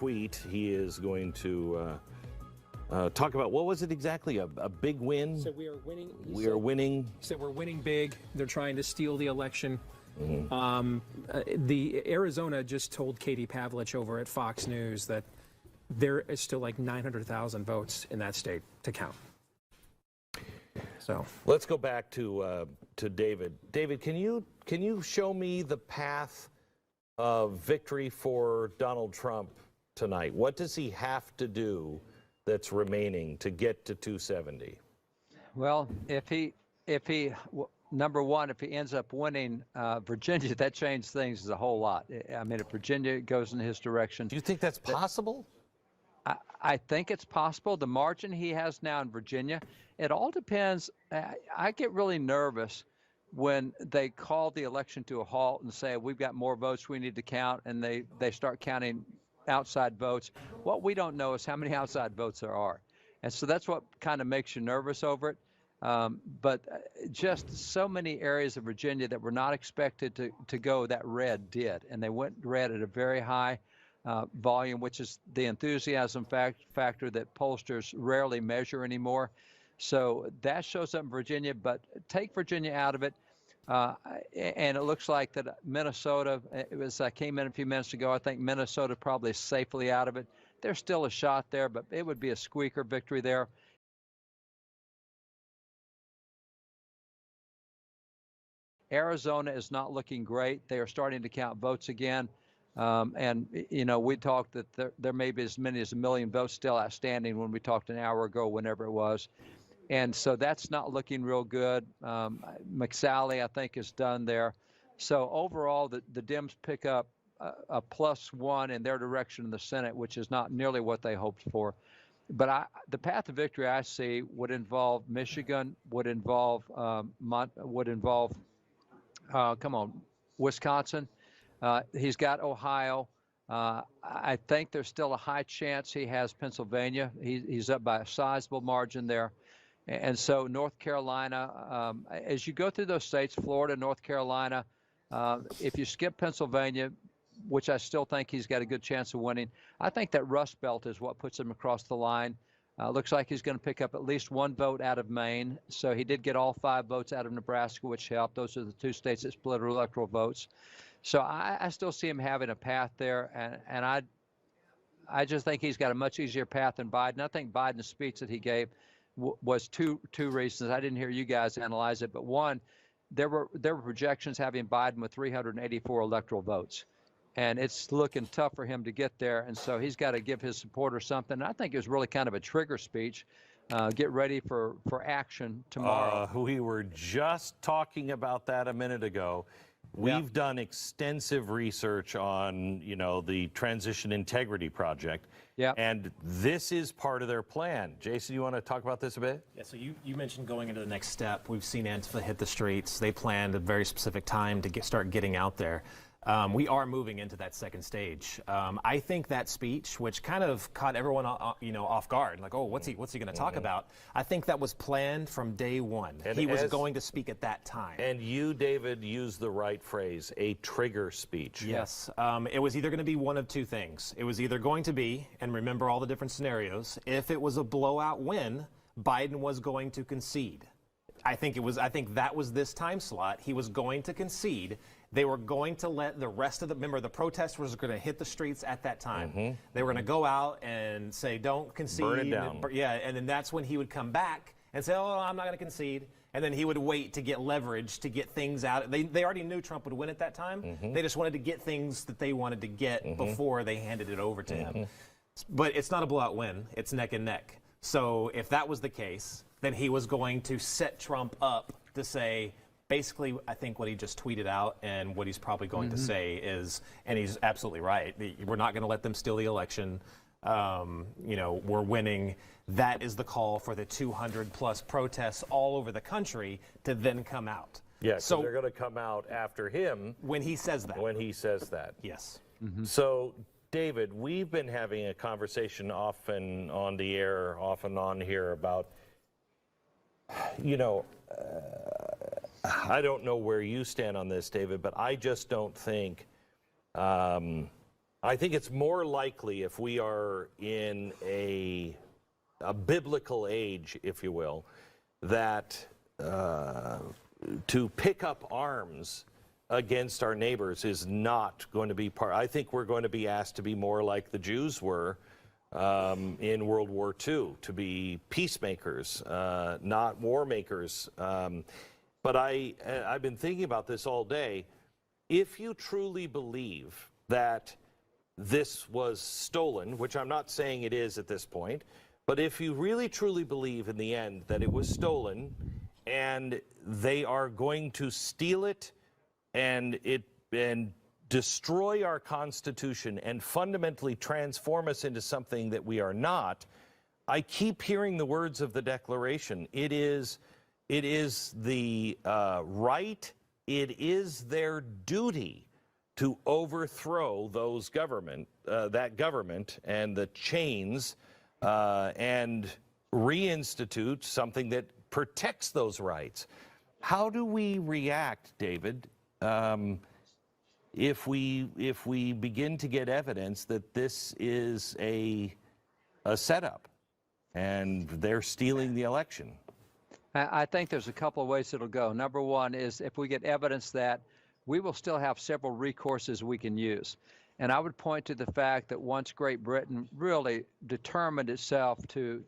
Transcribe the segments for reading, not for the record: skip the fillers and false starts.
tweet. He is going to talk about, what was it exactly? A big win? So we are winning. We are winning. He said we're winning big. They're trying to steal the election. Mm-hmm. The Arizona just told Katie Pavlich over at Fox News that there is still like 900,000 votes in that state to count. So let's go back to David. David, can you show me the path of victory for Donald Trump tonight? What does he have to do that's remaining to get to 270? Well, if he number one, if he ends up winning Virginia, that changes things a whole lot. I mean, if Virginia goes in his direction, Do you think that's possible? I think it's possible. The margin he has now in Virginia, it all depends. I get really nervous when they call the election to a halt and say, we've got more votes we need to count, and they start counting outside votes. What we don't know is how many outside votes there are. And so that's what kind of makes you nervous over it. But just so many areas of Virginia that were not expected to go that red did. And they went red at a very high volume, which is the enthusiasm factor that pollsters rarely measure anymore. So that shows up in Virginia, but take Virginia out of it. And it looks like that Minnesota, I came in a few minutes ago, I think Minnesota probably safely out of it. There's still a shot there, but it would be a squeaker victory there. Arizona is not looking great. They are starting to count votes again. And, you know, we talked that there may be as many as 1 million votes still outstanding when we talked an hour ago, whenever it was. And so that's not looking real good. McSally, I think, is done there. So overall, the Dems pick up a +1 in their direction in the Senate, which is not nearly what they hoped for. But the path to victory I see would involve Michigan, would involve Wisconsin. He's got Ohio. I think there's still a high chance he has Pennsylvania. He's up by a sizable margin there. And so North Carolina, as you go through those states, Florida, North Carolina, if you skip Pennsylvania, which I still think he's got a good chance of winning, I think that Rust Belt is what puts him across the line. Looks like he's going to pick up at least 1 vote out of Maine. So he did get all 5 votes out of Nebraska, which helped. Those are the 2 states that split electoral votes. So I still see him having a path there, and I just think he's got a much easier path than Biden. I think Biden's speech that he gave was two reasons. I didn't hear you guys analyze it, but one, there were projections having Biden with 384 electoral votes, and it's looking tough for him to get there. And so he's got to give his supporters something. And I think it was really kind of a trigger speech. Get ready for action tomorrow. We were just talking about that a minute ago. We've done extensive research on, you know, the Transition Integrity Project. Yeah. And this is part of their plan. Jason, you want to talk about this a bit? Yeah, so you mentioned going into the next step. We've seen Antifa hit the streets. They planned a very specific time to start getting out there. We are moving into that second stage. I think that speech, which kind of caught everyone, off guard, like, oh, what's he going to talk about? I think that was planned from day one. And he was going to speak at that time. And you, David, used the right phrase, a trigger speech. Yes. It was either going to be one of 2 things. It was either going to be, and remember all the different scenarios, if it was a blowout win, Biden was going to concede. I think that was this time slot. He was going to concede. They were going to let the rest of the protesters were going to hit the streets at that time. They were going to go out and say, don't concede. Burn it down. And then that's when he would come back and say, oh, I'm not going to concede. And then he would wait to get leverage to get things out. They already knew Trump would win at that time. They just wanted to get things that they wanted to get before they handed it over to him. But it's not a blowout win. It's neck and neck. So if that was the case, then he was going to set Trump up to say, basically, I think what he just tweeted out and what he's probably going to say is, and he's absolutely right, we're not going to let them steal the election. We're winning. That is the call for the 200+ protests all over the country to then come out. Yeah, so they're going to come out after him. When he says that. When he says that. Yes. So, David, we've been having a conversation off and on the air, off and on here about, I don't know where you stand on this, David, but I just don't think I think it's more likely if we are in a biblical age, if you will, that to pick up arms against our neighbors is not going to be part. I think we're going to be asked to be more like the Jews were in World War II, to be peacemakers, not war makers. But I've been thinking about this all day. If you truly believe that this was stolen, which I'm not saying it is at this point, but if you really truly believe in the end that it was stolen and they are going to steal it and destroy our Constitution and fundamentally transform us into something that we are not, I keep hearing the words of the Declaration. It is the right, it is their duty to overthrow those that government and the chains and reinstitute something that protects those rights. How do we react, David, if we begin to get evidence that this is a setup and they're stealing the election? I think there's a couple of ways it'll go. Number one is if we get evidence that, we will still have several recourses we can use. And I would point to the fact that once Great Britain really determined itself to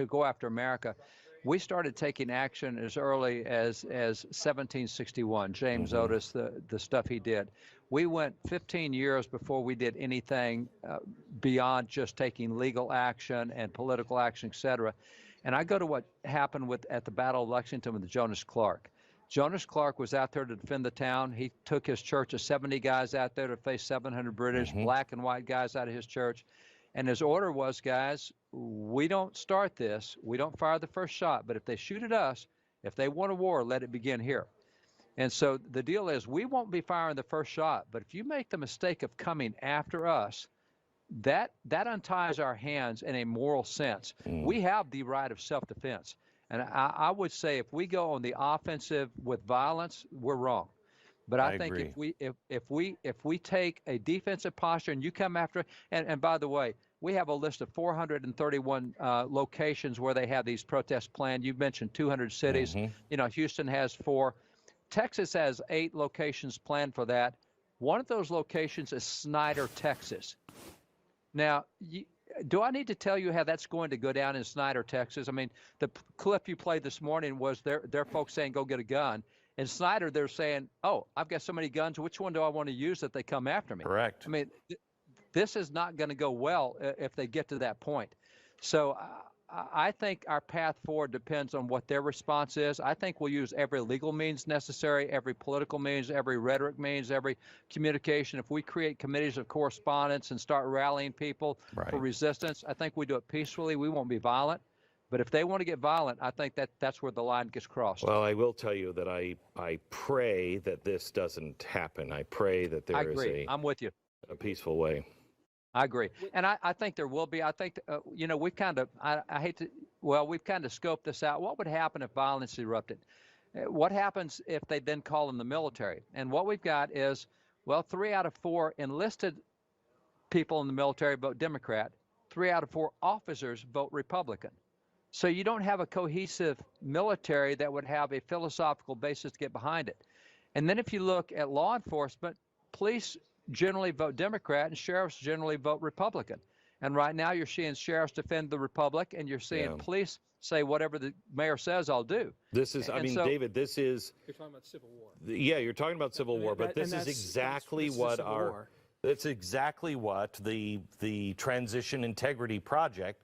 go after America, we started taking action as early as 1761. James Otis, the stuff he did. We went 15 years before we did anything beyond just taking legal action and political action, et cetera. And I go to what happened at the Battle of Lexington with Jonas Clark. Jonas Clark was out there to defend the town. He took his church of 70 guys out there to face 700 British, black and white guys out of his church. And his order was, guys, we don't start this. We don't fire the first shot. But if they shoot at us, if they want a war, let it begin here. And so the deal is we won't be firing the first shot. But if you make the mistake of coming after us, that unties our hands in a moral sense. We have the right of self-defense. And I would say if we go on the offensive with violence, we're wrong. But I think agree. if we take a defensive posture and you come after, and by the way, we have a list of 431 locations where they have these protests planned. You've mentioned 200 cities. You know, Houston has 4. Texas has 8 locations planned for that. One of those locations is Snyder, Texas. Now, do I need to tell you how that's going to go down in Snyder, Texas? I mean, the clip you played this morning was their folks saying, go get a gun. In Snyder, they're saying, oh, I've got so many guns. Which one do I want to use if they come after me? Correct. I mean, this is not going to go well if they get to that point. So I think our path forward depends on what their response is. I think we'll use every legal means necessary, every political means, every rhetoric means, every communication. If we create committees of correspondence and start rallying people for resistance, I think we do it peacefully. We won't be violent. But if they want to get violent, I think that's where the line gets crossed. Well, I will tell you that I pray that this doesn't happen. I pray that there is I'm with you. A peaceful way. I agree. And I think there will be. I think, you know, we've kind of, we've kind of scoped this out. What would happen if violence erupted? What happens if they then call in the military? And what we've got is, 3 out of 4 enlisted people in the military vote Democrat. 3 out of 4 officers vote Republican. So you don't have a cohesive military that would have a philosophical basis to get behind it. And then if you look at law enforcement, police generally vote Democrat and sheriffs generally vote Republican. And right now you're seeing sheriffs defend the Republic and you're seeing police say whatever the mayor says, I'll do. This is, David, this is... You're talking about civil war. Yeah, you're talking about civil war, but this is exactly what that's exactly what the Transition Integrity Project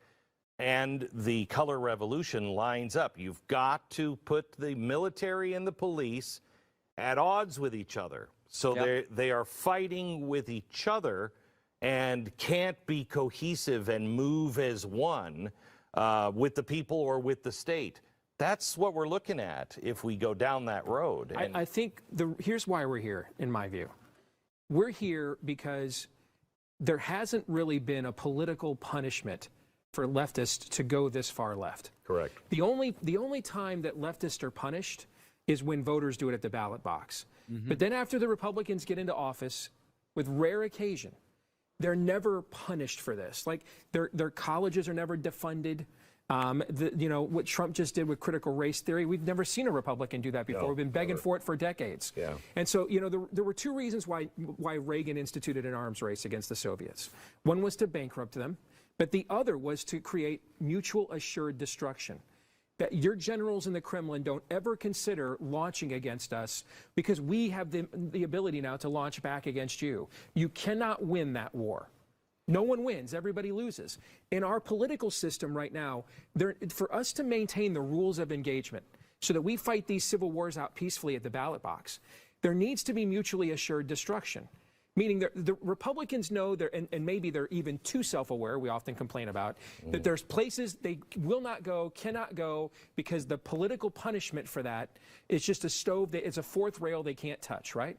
and the Color Revolution lines up. You've got to put the military and the police at odds with each other. So they are fighting with each other and can't be cohesive and move as one with the people or with the state. That's what we're looking at if we go down that road. I think here's why we're here, in my view. We're here because there hasn't really been a political punishment for leftists to go this far left. Correct. The only time that leftists are punished is when voters do it at the ballot box. But then after the Republicans get into office, with rare occasion, they're never punished for this. Like their colleges are never defunded. What Trump just did with critical race theory, we've never seen a Republican do that before. No, we've been begging for it for decades. Yeah. And so, there were two reasons why Reagan instituted an arms race against the Soviets. One was to bankrupt them, but the other was to create mutual assured destruction. That your generals in the Kremlin don't ever consider launching against us because we have the ability now to launch back against you. You cannot win that war. No one wins, everybody loses. In our political system right now, for us to maintain the rules of engagement so that we fight these civil wars out peacefully at the ballot box, there needs to be mutually assured destruction. Meaning the Republicans know, and maybe they're even too self-aware, we often complain about, that there's places they will not go, cannot go, because the political punishment for that is just a stove, it's a fourth rail they can't touch, right?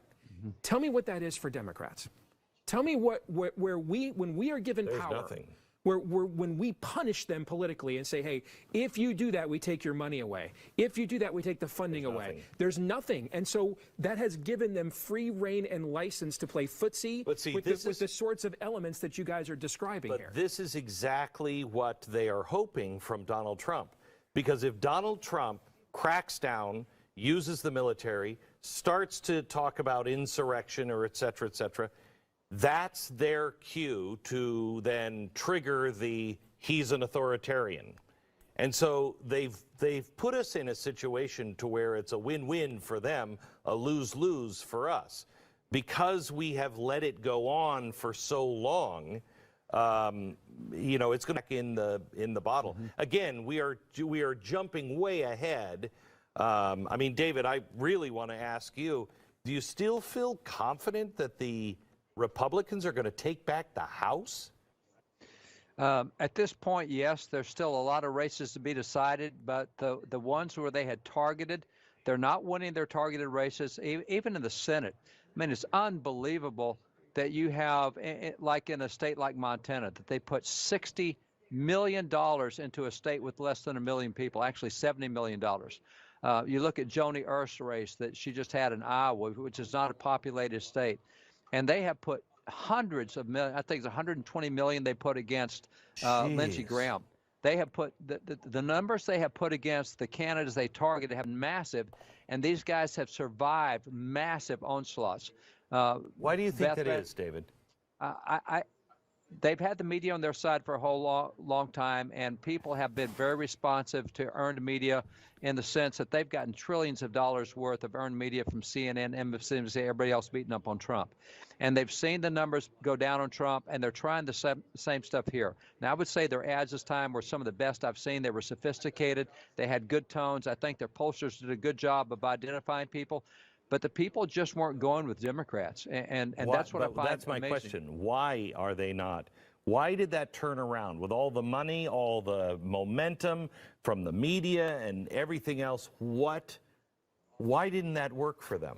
Tell me what that is for Democrats. Tell me when we are given There's power, nothing. when we punish them politically and say, hey, if you do that, we take your money away. If you do that, we take the funding away. There's nothing. And so that has given them free reign and license to play footsie with the sorts of elements that you guys are describing here. But this is exactly what they are hoping from Donald Trump. Because if Donald Trump cracks down, uses the military, starts to talk about insurrection or et cetera, that's their cue to then trigger the he's an authoritarian. And so they've put us in a situation to where it's a win-win for them, a lose-lose for us. Because we have let it go on for so long, it's going back in the bottle. Again, we are jumping way ahead. David, I really want to ask you, do you still feel confident that the Republicans are going to take back the House? At this point, yes, there's still a lot of races to be decided, but the ones where they had targeted, they're not winning their targeted races, even in the Senate. I mean, it's unbelievable that you have, like in a state like Montana, that they put $60 million into a state with less than 1 million people, actually $70 million. You look at Joni Ernst's race that she just had in Iowa, which is not a populated state. And they have put hundreds of millions, I think it's 120 million they put against Lindsey Graham. They have put, the numbers they have put against the candidates they targeted have been massive, and these guys have survived massive onslaughts. Why do you think that is, David? They've had the media on their side for a whole long time, and people have been very responsive to earned media in the sense that they've gotten trillions of dollars worth of earned media from CNN, MSNBC, everybody else beating up on Trump. And they've seen the numbers go down on Trump, and they're trying the same stuff here. Now, I would say their ads this time were some of the best I've seen. They were sophisticated. They had good tones. I think their pollsters did a good job of identifying people. But the people just weren't going with Democrats, and that's what I find That's my amazing. question. Why are they not? Why did that turn around with all the money, all the momentum from the media and everything else? Why didn't that work for them?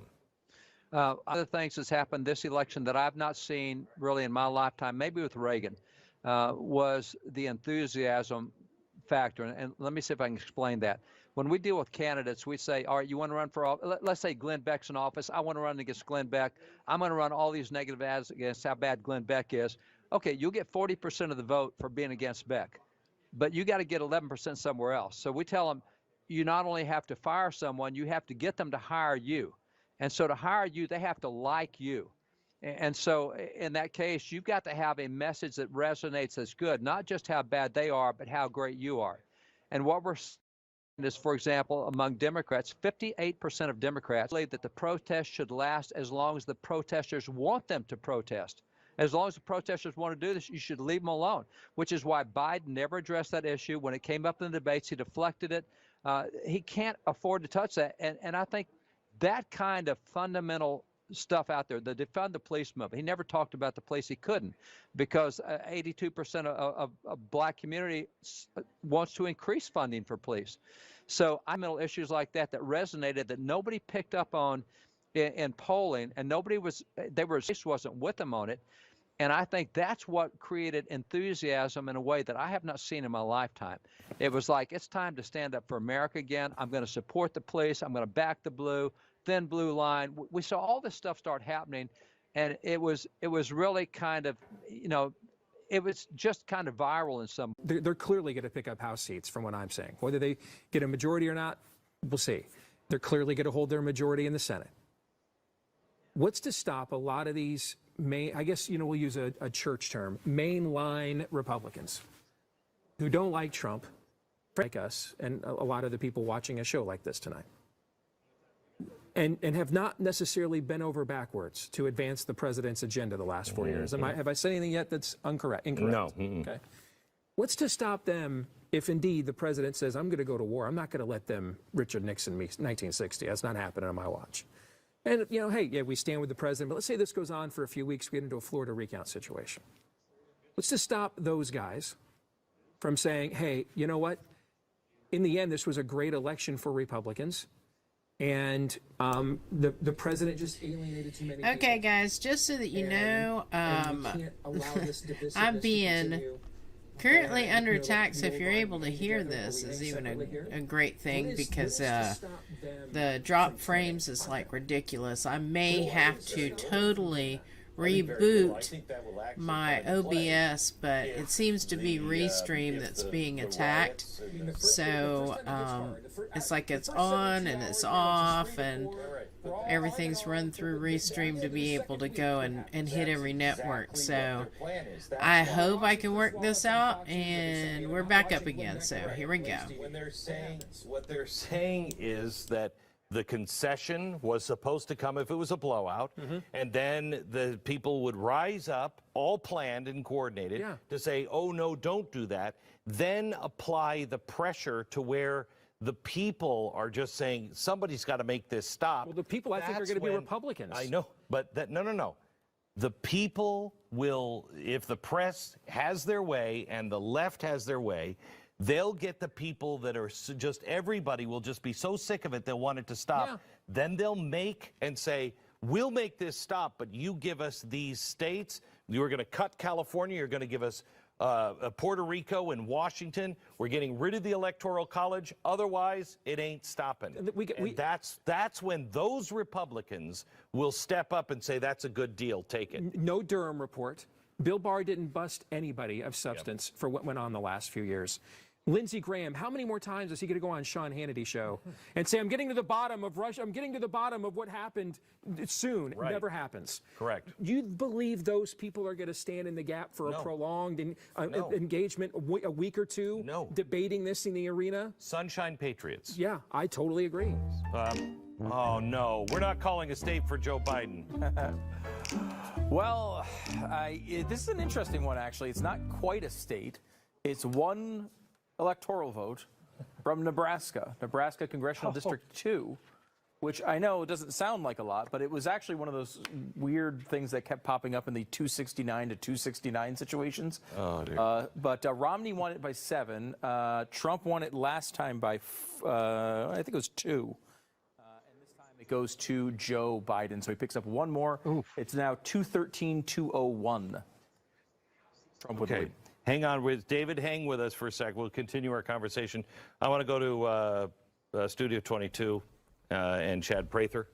Other things that's happened this election that I've not seen really in my lifetime, maybe with Reagan, was the enthusiasm factor. And let me see if I can explain that. When we deal with candidates, we say, all right, you want to run for office? Let's say Glenn Beck's in office. I want to run against Glenn Beck. I'm going to run all these negative ads against how bad Glenn Beck is. Okay, you'll get 40% of the vote for being against Beck, but you got to get 11% somewhere else. So we tell them, you not only have to fire someone, you have to get them to hire you. And so to hire you, they have to like you. And so in that case, you've got to have a message that resonates as good, not just how bad they are, but how great you are. And what we're seeing is, for example, among Democrats, 58% of Democrats believe that the protest should last as long as the protesters want them to protest. As long as the protesters want to do this, you should leave them alone, which is why Biden never addressed that issue. When it came up in the debates, he deflected it. He can't afford to touch that. And I think that kind of fundamental stuff out there, the defund the police movement, he never talked about the police. He couldn't, because 82% of black community wants to increase funding for police. So fundamental issues like that resonated, that nobody picked up on in polling, and wasn't with them on it. And I think that's what created enthusiasm in a way that I have not seen in my lifetime. It was like, it's time to stand up for America again. I'm going to support the police. I'm going to back the blue, thin blue line. We saw all this stuff start happening. and it was really kind of, it was just kind of viral in some. They're clearly going to pick up House seats, from what I'm saying. Whether they get a majority or not, we'll see. They're clearly going to hold their majority in the Senate. What's to stop a lot of these I guess, we'll use a church term, mainline Republicans who don't like Trump, like us, and a lot of the people watching a show like this tonight, and have not necessarily bent over backwards to advance the president's agenda the last 4 years. Have I said anything yet that's incorrect? No. Okay. What's to stop them if indeed the president says, I'm going to go to war? I'm not going to let them Richard Nixon me 1960. That's not happening on my watch. And, hey, yeah, we stand with the president, but let's say this goes on for a few weeks, we get into a Florida recount situation. What's to stop those guys from saying, hey, you know what? In the end, this was a great election for Republicans, and the president just alienated too many people. Okay, guys, just so that you know, I'm being currently under attack, so if you're able to hear this, is even a great thing, because the drop frames is like ridiculous. I may have to totally reboot my OBS, but it seems to be Restream that's being attacked. So it's like it's on and it's off, and everything's run through Restream to be able to go and hit every network. So I hope I can work this out, and we're back up again. So here we go. What they're saying is that the concession was supposed to come if it was a blowout, and then the people would rise up, all planned and coordinated, to say, oh, no, don't do that. Then apply the pressure to where the people are just saying, somebody's got to make this stop. Well, the people, I think, are going to be Republicans. I know, but no. The people will, if the press has their way and the left has their way, they'll get the people that are just, everybody will just be so sick of it, they'll want it to stop. Yeah. Then they'll make and say, we'll make this stop, but you give us these states. You're going to cut California. You're going to give us Puerto Rico and Washington. We're getting rid of the Electoral College. Otherwise, it ain't stopping. And that's when those Republicans will step up and say, that's a good deal. Take it. No Durham report. Bill Barr didn't bust anybody of substance for what went on the last few years. Lindsey Graham, how many more times is he going to go on Sean Hannity's show and say, I'm getting to the bottom of Russia, I'm getting to the bottom of what happened soon? Right. It never happens. Correct. You believe those people are going to stand in the gap for a prolonged engagement, a week or two, debating this in the arena? Sunshine Patriots. Yeah, I totally agree. Oh, no, we're not calling a state for Joe Biden. Well, this is an interesting one, actually. It's not quite a state. It's one electoral vote from Nebraska Congressional District 2, which I know doesn't sound like a lot, but it was actually one of those weird things that kept popping up in the 269 to 269 situations. Oh, dear. But Romney won it by 7. Trump won it last time by, I think it was 2. It goes to Joe Biden, so he picks up one more. Oof. It's now 213-201. Trump would lead. Hang on with David. Hang with us for a sec. We'll continue our conversation. I want to go to Studio 22 and Chad Prather.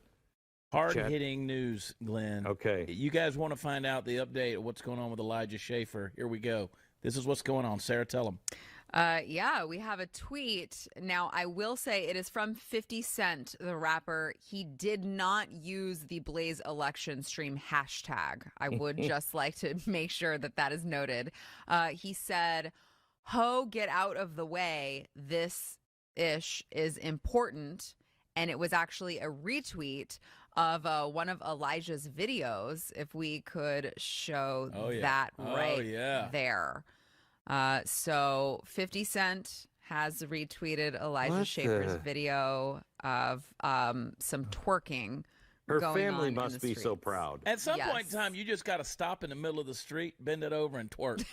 Hard-hitting news, Glenn. Okay. You guys want to find out the update of what's going on with Elijah Schaffer? Here we go. This is what's going on. Sarah, tell them. Yeah, we have a tweet. Now, I will say it is from 50 Cent, the rapper. He did not use the Blaze election stream hashtag. I would just like to make sure that that is noted. He said, ho, get out of the way. This ish is important. And it was actually a retweet of one of Elijah's videos, if we could show that right there. So 50 Cent has retweeted Elijah Schaffer's video of some twerking. Her going family on must in the be so streets. proud. At some point in time, you just got to stop in the middle of the street, bend it over, and twerk.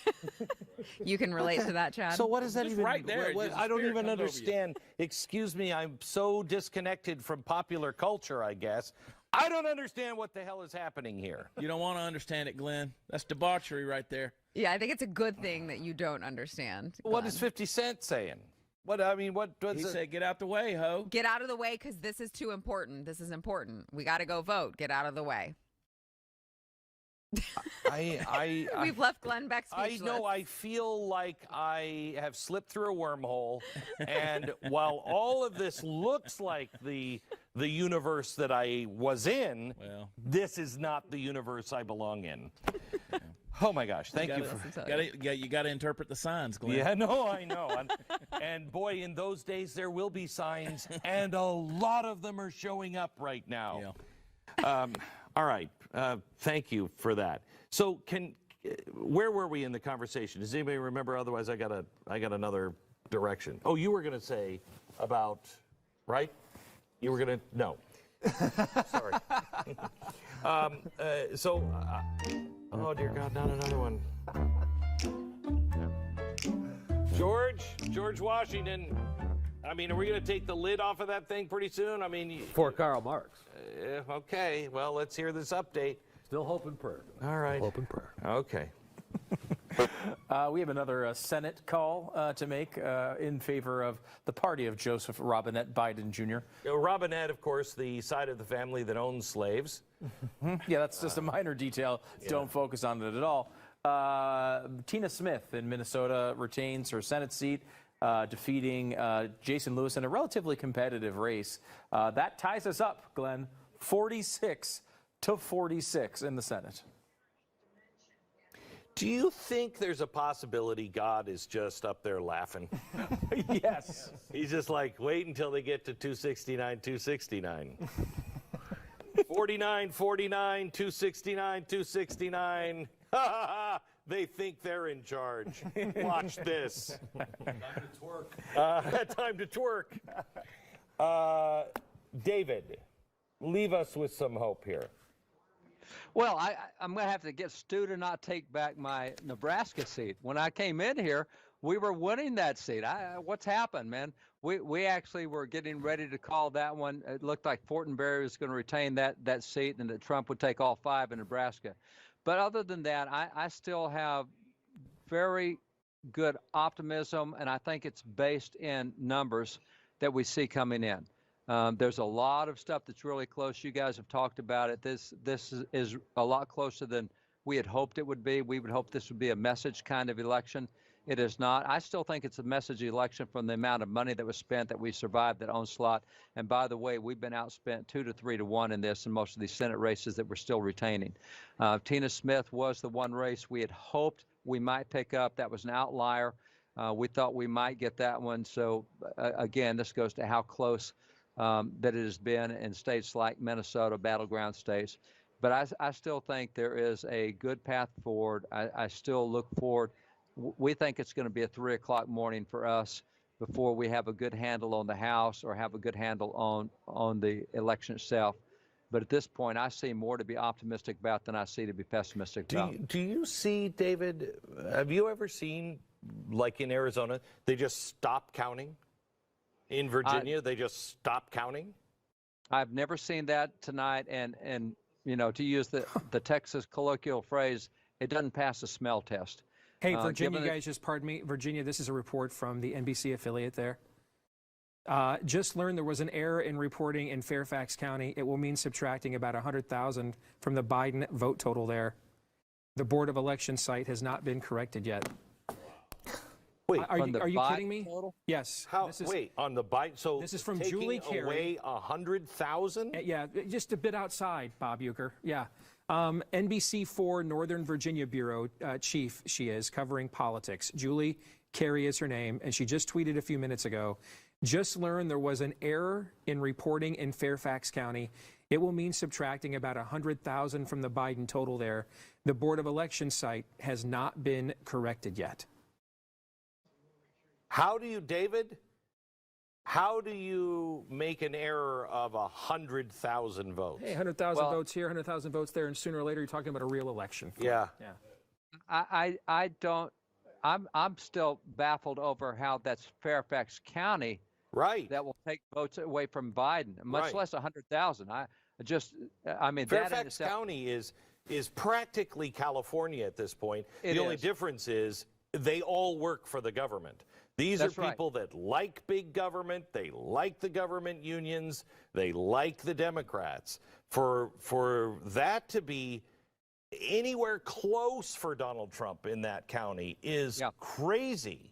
You can relate to that, Chad? So what does that Just even right there, just I don't spirit even comes over you. understand. Excuse me, I'm so disconnected from popular culture, I guess. I don't understand what the hell is happening here. You don't want to understand it, Glenn. That's debauchery right there. Yeah, I think it's a good thing that you don't understand. What is 50 Cent saying? What He said, get out the way, ho. Get out of the way because this is too important. This is important. We got to go vote. Get out of the way. We've left Glenn Beck speechless. I know. I feel like I have slipped through a wormhole, and while all of this looks like the universe that I was in, this is not the universe I belong in. Oh my gosh! Thank you. You got to interpret the signs, Glenn. Yeah, no, I know. And boy, in those days there will be signs, and a lot of them are showing up right now. Yeah. All right. Thank you for that. So, where were we in the conversation? Does anybody remember? Otherwise, I got another direction. Oh, you were going to say about, right? You were going to no. Sorry. Oh dear God, not another one. George Washington. I mean, are we going to take the lid off of that thing pretty soon? I mean, For Karl Marx. Okay. Well, let's hear this update. Still hope and prayer. All right. Hope and prayer. Okay. We have another Senate call to make in favor of the party of Joseph Robinette Biden Jr. Robinette, of course, the side of the family that owns slaves. Yeah, that's just a minor detail. Don't focus on it at all. Tina Smith in Minnesota retains her Senate seat, defeating Jason Lewis in a relatively competitive race. That ties us up, Glenn, 46-46 in the Senate. Do you think there's a possibility God is just up there laughing? Yes. He's just like, wait until they get to 269. 49, 269, 269. Ha ha ha! They think they're in charge. Watch this. Time to twerk. David, leave us with some hope here. Well, I'm going to have to get Stu to not take back my Nebraska seat. When I came in here, we were winning that seat. What's happened, man? We actually were getting ready to call that one. It looked like Fortenberry was going to retain that seat and that Trump would take all 5 in Nebraska. But other than that, I still have very good optimism, and I think it's based in numbers that we see coming in. There's a lot of stuff that's really close. You guys have talked about it. This is a lot closer than we had hoped it would be. We would hope this would be a message kind of election. It is not. I still think it's a message election from the amount of money that was spent that we survived that onslaught. And by the way, we've been outspent 2 to 3 to 1 in this and most of these Senate races that we're still retaining. Tina Smith was the one race we had hoped we might pick up. That was an outlier. We thought we might get that one. So again, this goes to how close that it has been in states like Minnesota, battleground states. But I still think there is a good path forward. I still look forward. We think it's going to be a 3 o'clock morning for us before we have a good handle on the House or have a good handle on the election itself. But at this point, I see more to be optimistic about than I see to be pessimistic about. Do you see, David, have you ever seen, like in Arizona, they just stop counting? In Virginia, they just stop counting? I've never seen that tonight. And you know, to use the Texas colloquial phrase, it doesn't pass the smell test. Hey, Virginia, guys, just pardon me. Virginia, this is a report from the NBC affiliate there. Just learned there was an error in reporting in Fairfax County. It will mean subtracting about 100,000 from the Biden vote total there. The Board of Elections site has not been corrected yet. Wait, are you kidding me? Total? Yes. Wait, on the Biden, so this is from taking Julie Carey. away 100,000? Yeah, just a bit outside, Bob Euchre. Yeah. NBC4 Northern Virginia Bureau chief, she is, covering politics. Julie Carey is her name, and she just tweeted a few minutes ago. Just learned there was an error in reporting in Fairfax County. It will mean subtracting about 100,000 from the Biden total there. The Board of Elections site has not been corrected yet. How do you, David? How do you make an error of 100,000 votes? Hey, 100,000 votes here, 100,000 votes there, and sooner or later you're talking about a real election. Yeah. I don't. I'm still baffled over how that's Fairfax County. Right. That will take votes away from Biden, much less 100,000. I mean, Fairfax County is practically California at this point. The only difference is they all work for the government. These are people that like big government. They like the government unions. They like the Democrats. For that to be anywhere close for Donald Trump in that county is crazy.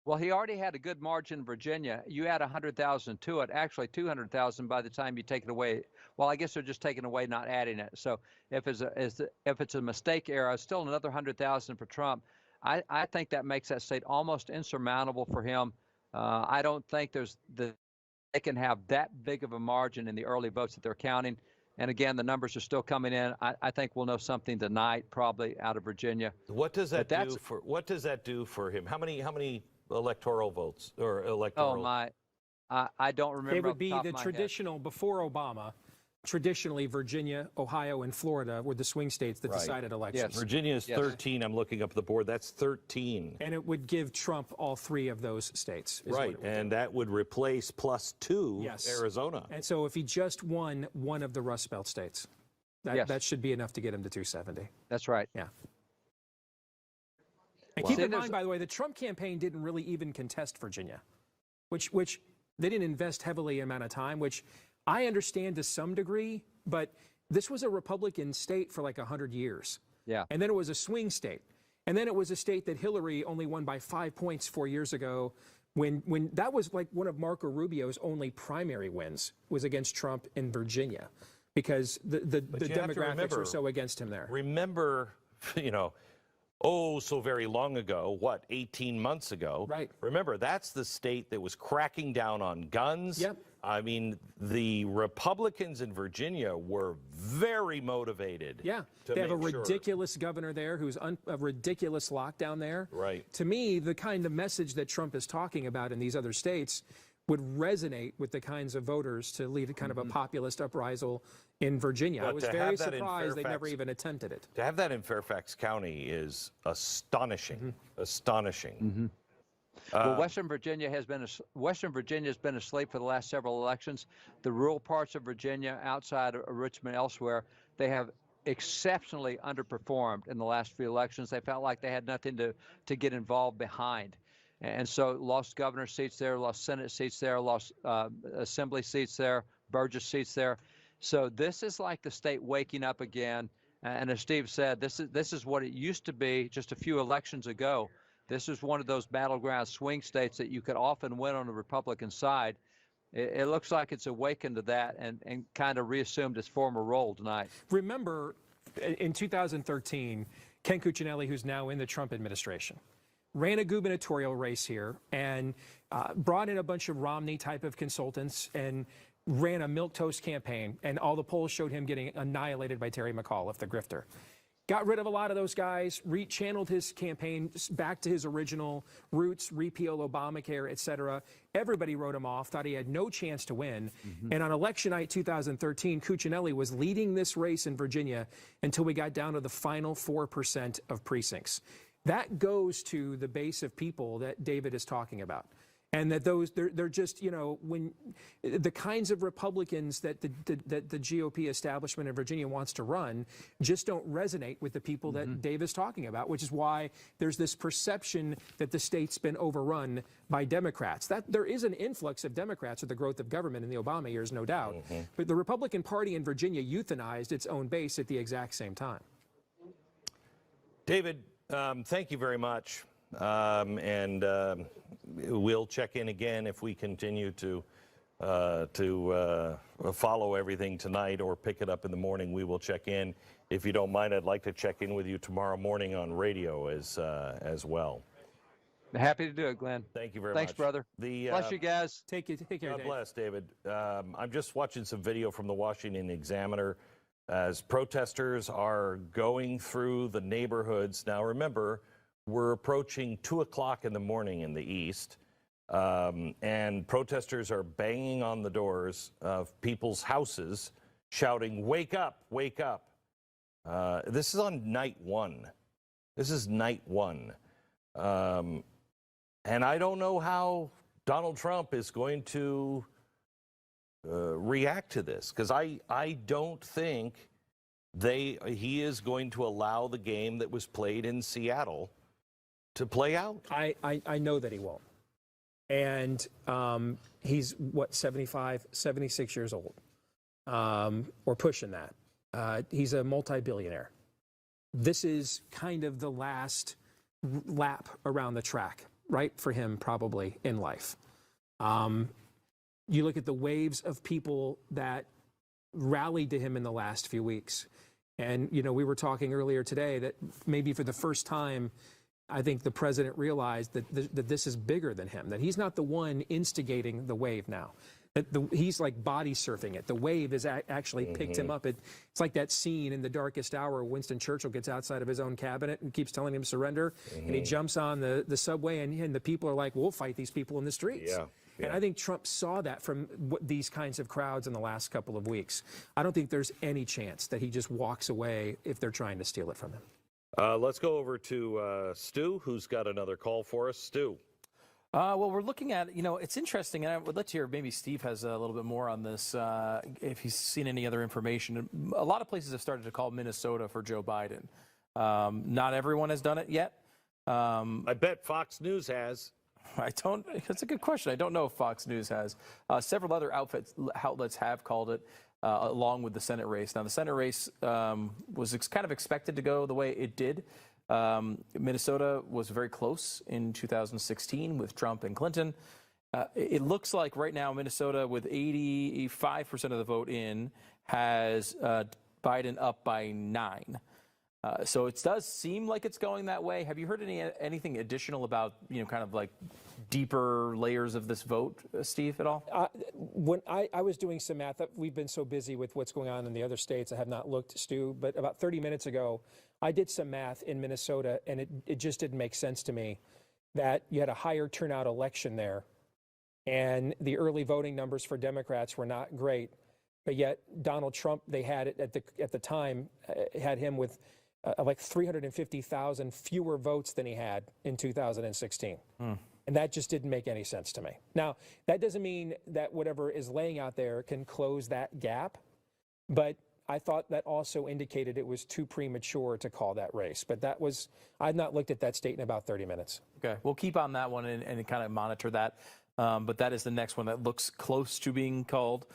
Well, he already had a good margin in Virginia. You add 100,000 to it, actually 200,000 by the time you take it away. Well, I guess they're just taking away, not adding it. So if it's a mistake error, it's still another 100,000 for Trump. I think that makes that state almost insurmountable for him. I don't think they can have that big of a margin in the early votes that they're counting. And again, the numbers are still coming in. I think we'll know something tonight, probably out of Virginia. What does that do for him? How many electoral votes or electoral? Oh my, I don't remember. It would be the the traditional before Obama. Traditionally, Virginia, Ohio, and Florida were the swing states that decided elections. Yes. Virginia is 13. I'm looking up the board. That's 13. And it would give Trump all three of those states. Right, and that would replace +2 Arizona. And so if he just won one of the Rust Belt states, that should be enough to get him to 270. That's right. Yeah. And keep in mind, by the way, the Trump campaign didn't really even contest Virginia, which they didn't invest heavily amount of time, which I understand to some degree, but this was a Republican state for like 100 years. Yeah. And then it was a swing state. And then it was a state that Hillary only won by 5 points 4 years ago when that was like one of Marco Rubio's only primary wins was against Trump in Virginia because the demographics were so against him there. Remember, so very long ago, 18 months ago? Right. Remember, that's the state that was cracking down on guns. Yep. I mean, the Republicans in Virginia were very motivated. Yeah. They have a ridiculous governor there who's a ridiculous lockdown there. Right. To me, the kind of message that Trump is talking about in these other states would resonate with the kinds of voters to lead a kind of a populist uprisal in Virginia. But I was very surprised they never even attempted it. To have that in Fairfax County is astonishing. Astonishing. Well, Western Virginia has been asleep for the last several elections. The rural parts of Virginia, outside of Richmond, elsewhere, they have exceptionally underperformed in the last few elections. They felt like they had nothing to get involved behind, and so lost governor seats there, lost Senate seats there, lost assembly seats there, Burgess seats there. So this is like the state waking up again. And as Steve said, this is what it used to be just a few elections ago. This is one of those battleground swing states that you could often win on the Republican side. It looks like it's awakened to that and kind of reassumed its former role tonight. Remember, in 2013, Ken Cuccinelli, who's now in the Trump administration, ran a gubernatorial race here and brought in a bunch of Romney type of consultants and ran a milquetoast campaign. And all the polls showed him getting annihilated by Terry McAuliffe, the grifter. Got rid of a lot of those guys, channeled his campaign back to his original roots, repeal Obamacare, et cetera. Everybody wrote him off, thought he had no chance to win. And on election night 2013, Cuccinelli was leading this race in Virginia until we got down to the final 4% of precincts. That goes to the base of people that David is talking about. And that they're just, when the kinds of Republicans that the GOP establishment in Virginia wants to run just don't resonate with the people that Dave is talking about, which is why there's this perception that the state's been overrun by Democrats. That there is an influx of Democrats with the growth of government in the Obama years, no doubt. But the Republican Party in Virginia euthanized its own base at the exact same time. David, thank you very much. We'll check in again if we continue to follow everything tonight or pick it up in the morning. We will check in. If you don't mind, I'd like to check in with you tomorrow morning on radio as well. Happy to do it, Glenn. Thank you very much. Thanks, brother. Bless you guys. Take care, God Dave. bless, David. I'm just watching some video from the Washington Examiner as protesters are going through the neighborhoods. Now, remember, we're approaching 2 o'clock in the morning in the east, and protesters are banging on the doors of people's houses, shouting, "Wake up, wake up." This is on night one. This is night one. And I don't know how Donald Trump is going to react to this, because I don't think he is going to allow the game that was played in Seattle to play out. I know that he won't. And he's, 75, 76 years old, or pushing that. He's a multi-billionaire. this is kind of the last lap around the track, right, for him probably in life. You look at the waves of people that rallied to him in the last few weeks. And, you know, we were talking earlier today that maybe for the first time, I think the president realized that this is bigger than him, that he's not the one instigating the wave now. He's like body surfing it. The wave has actually picked him up. It's like that scene in The Darkest Hour where Winston Churchill gets outside of his own cabinet and keeps telling him surrender. And he jumps on the subway and the people are like, we'll fight these people in the streets. Yeah. And I think Trump saw that from these kinds of crowds in the last couple of weeks. I don't think there's any chance that he just walks away if they're trying to steal it from him. Let's go over to Stu, who's got another call for us. Stu. Well, we're looking at, you know, it's interesting, and I would like to hear maybe Steve has a little bit more on this, if he's seen any other information. A lot of places have started to call Minnesota for Joe Biden. Not everyone has done it yet. I bet Fox News has. That's a good question. I don't know if Fox News has. Several other outlets have called it, along with the Senate race. Now, the Senate race was kind of expected to go the way it did. Minnesota was very close in 2016 with Trump and Clinton. It looks like right now Minnesota, with 85% of the vote in, has Biden up by 9. So it does seem like it's going that way. Have you heard anything additional about, you know, kind of like deeper layers of this vote, Steve, at all? When I was doing some math, we've been so busy with what's going on in the other states, I have not looked, Stu, but about 30 minutes ago, I did some math in Minnesota, and it just didn't make sense to me that you had a higher turnout election there, and the early voting numbers for Democrats were not great, but yet Donald Trump, they had it at the time, had him with like 350,000 fewer votes than he had in 2016. And that just didn't make any sense to me. Now, that doesn't mean that whatever is laying out there can close that gap, but I thought that also indicated it was too premature to call that race. But that was, I've not looked at that state in about 30 minutes. Okay, we'll keep on that one and kind of monitor that. But that is the next one that looks close to being called.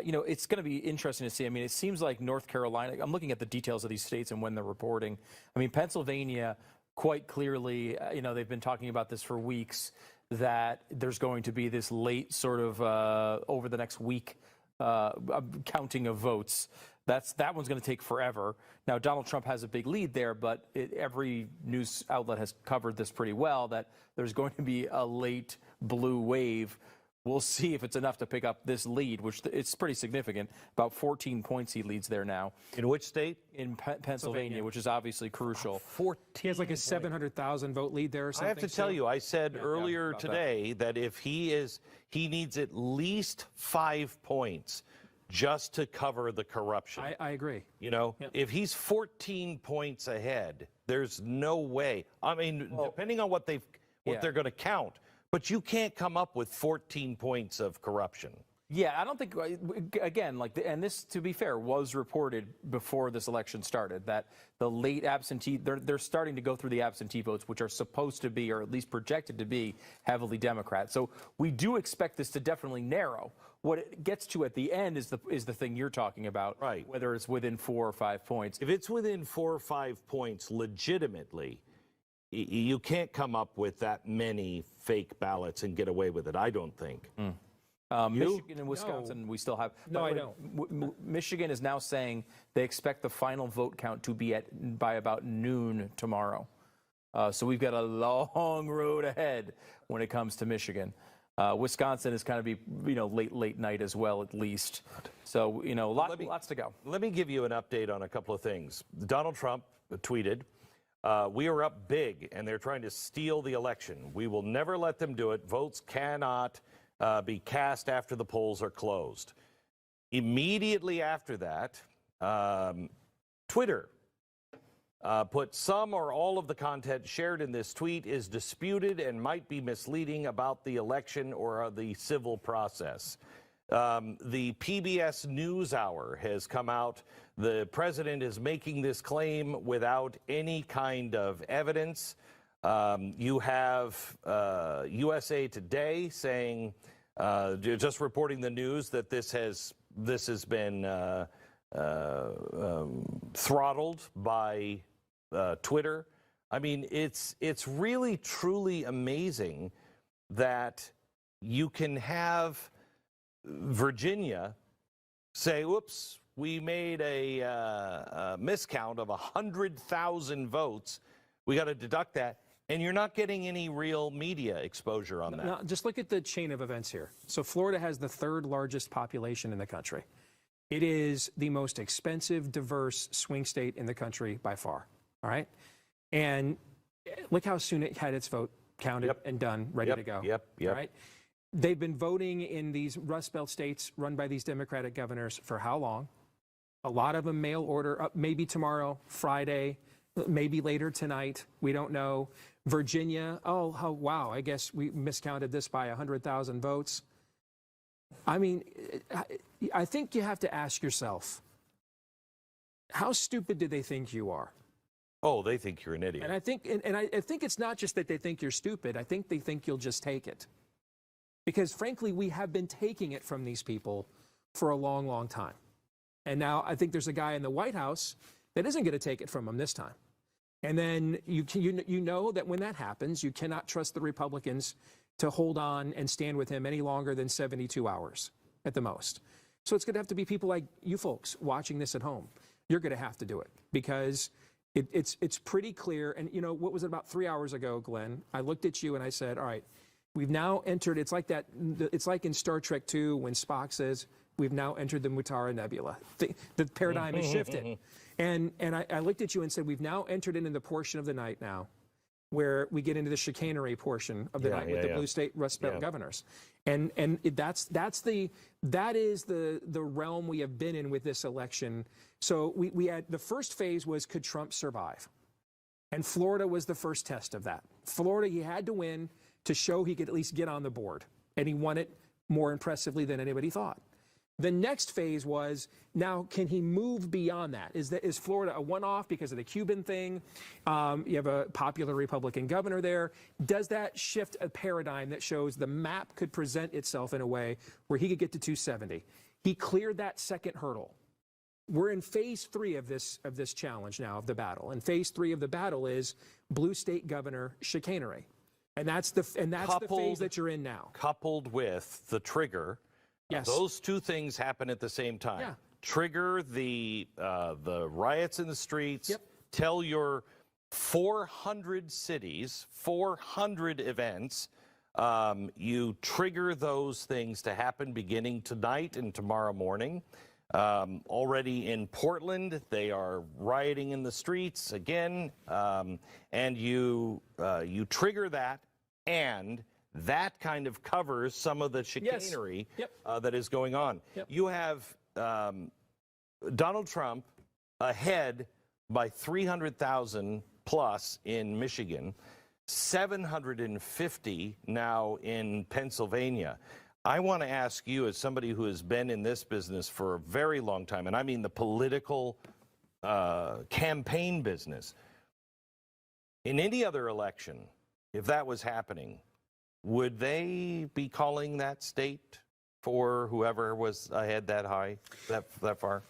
You know, it's going to be interesting to see. I mean, it seems like North Carolina, I'm looking at the details of these states and when they're reporting. I mean, Pennsylvania, quite clearly, you know, they've been talking about this for weeks, that there's going to be this late sort of over the next week counting of votes. That one's going to take forever. Now, Donald Trump has a big lead there, but every news outlet has covered this pretty well, that there's going to be a late blue wave. We'll see if it's enough to pick up this lead, which it's pretty significant. About 14 points he leads there now. In which state? In Pennsylvania, which is obviously crucial. 14. He has like a 700,000 vote lead there or something. I have to tell you, I said earlier today that if he needs at least 5 points just to cover the corruption. I agree. You know, if he's 14 points ahead, there's no way. I mean, depending on what they're going to count, but you can't come up with 14 points of corruption. Yeah, I don't think, again, and this, to be fair, was reported before this election started, that the late absentee, they're starting to go through the absentee votes, which are supposed to be, or at least projected to be, heavily Democrat. So we do expect this to definitely narrow. What it gets to at the end is the thing you're talking about, right? Whether it's within 4 or 5 points. If it's within 4 or 5 points, legitimately, you can't come up with that many fake ballots and get away with it, I don't think. Michigan and Wisconsin, we still have. No, I don't. Michigan is now saying they expect the final vote count to be by about noon tomorrow. So we've got a long road ahead when it comes to Michigan. Wisconsin is kind of be, you know, late night as well, at least. So, you know, lots to go. Let me give you an update on a couple of things. Donald Trump tweeted, we are up big, and they're trying to steal the election. We will never let them do it. Votes cannot be cast after the polls are closed. Immediately after that, Twitter put some or all of the content shared in this tweet is disputed and might be misleading about the election or the civil process. The PBS NewsHour has come out. The president is making this claim without any kind of evidence. You have USA Today saying, just reporting the news that this has been throttled by Twitter. I mean, it's really truly amazing that you can have Virginia say, "Whoops, we made a miscount of 100,000 votes. We got to deduct that," and you're not getting any real media exposure on that. Now, just look at the chain of events here. So Florida has the third largest population in the country. It is the most expensive, diverse swing state in the country by far. All right? And look how soon it had its vote counted and done, ready to go. Yep. All right? They've been voting in these Rust Belt states run by these Democratic governors for how long? A lot of them mail order, maybe tomorrow, Friday, maybe later tonight. We don't know. Virginia, wow, I guess we miscounted this by 100,000 votes. I mean, I think you have to ask yourself, how stupid do they think you are? Oh, they think you're an idiot. And I think it's not just that they think you're stupid. I think they think you'll just take it. Because frankly, we have been taking it from these people for a long, long time. And now I think there's a guy in the White House that isn't going to take it from them this time. And then you know that when that happens, you cannot trust the Republicans to hold on and stand with him any longer than 72 hours at the most. So it's going to have to be people like you folks watching this at home. You're going to have to do it because it's pretty clear. And, you know, what was it about 3 hours ago, Glenn? I looked at you and I said, all right, we've now entered, it's like in Star Trek II when Spock says, we've now entered the Mutara Nebula. The paradigm has shifted. And I looked at you and said, we've now entered into the portion of the night now where we get into the chicanery portion of the night with the blue state Rust Belt governors. And that is the realm we have been in with this election. So we had, the first phase was, could Trump survive? And Florida was the first test of that. Florida, he had to win to show he could at least get on the board. And he won it more impressively than anybody thought. The next phase was, now can he move beyond that? Is Florida a one-off because of the Cuban thing? You have a popular Republican governor there. Does that shift a paradigm that shows the map could present itself in a way where he could get to 270? He cleared that second hurdle. We're in phase 3 of this challenge now, of the battle. And phase 3 of the battle is blue state governor chicanery. And that's the phase that you're in now. Coupled with the trigger. Yes. Those two things happen at the same time. Yeah. Trigger the riots in the streets. Yep. Tell your 400 cities, 400 events. You trigger those things to happen beginning tonight and tomorrow morning. Already in Portland, they are rioting in the streets again, and you trigger that, and that kind of covers some of the chicanery that is going on. Yep. You have Donald Trump ahead by 300,000 plus in Michigan, 750 now in Pennsylvania. I want to ask you, as somebody who has been in this business for a very long time, and I mean the political campaign business, in any other election, if that was happening, would they be calling that state for whoever was ahead that high, that far?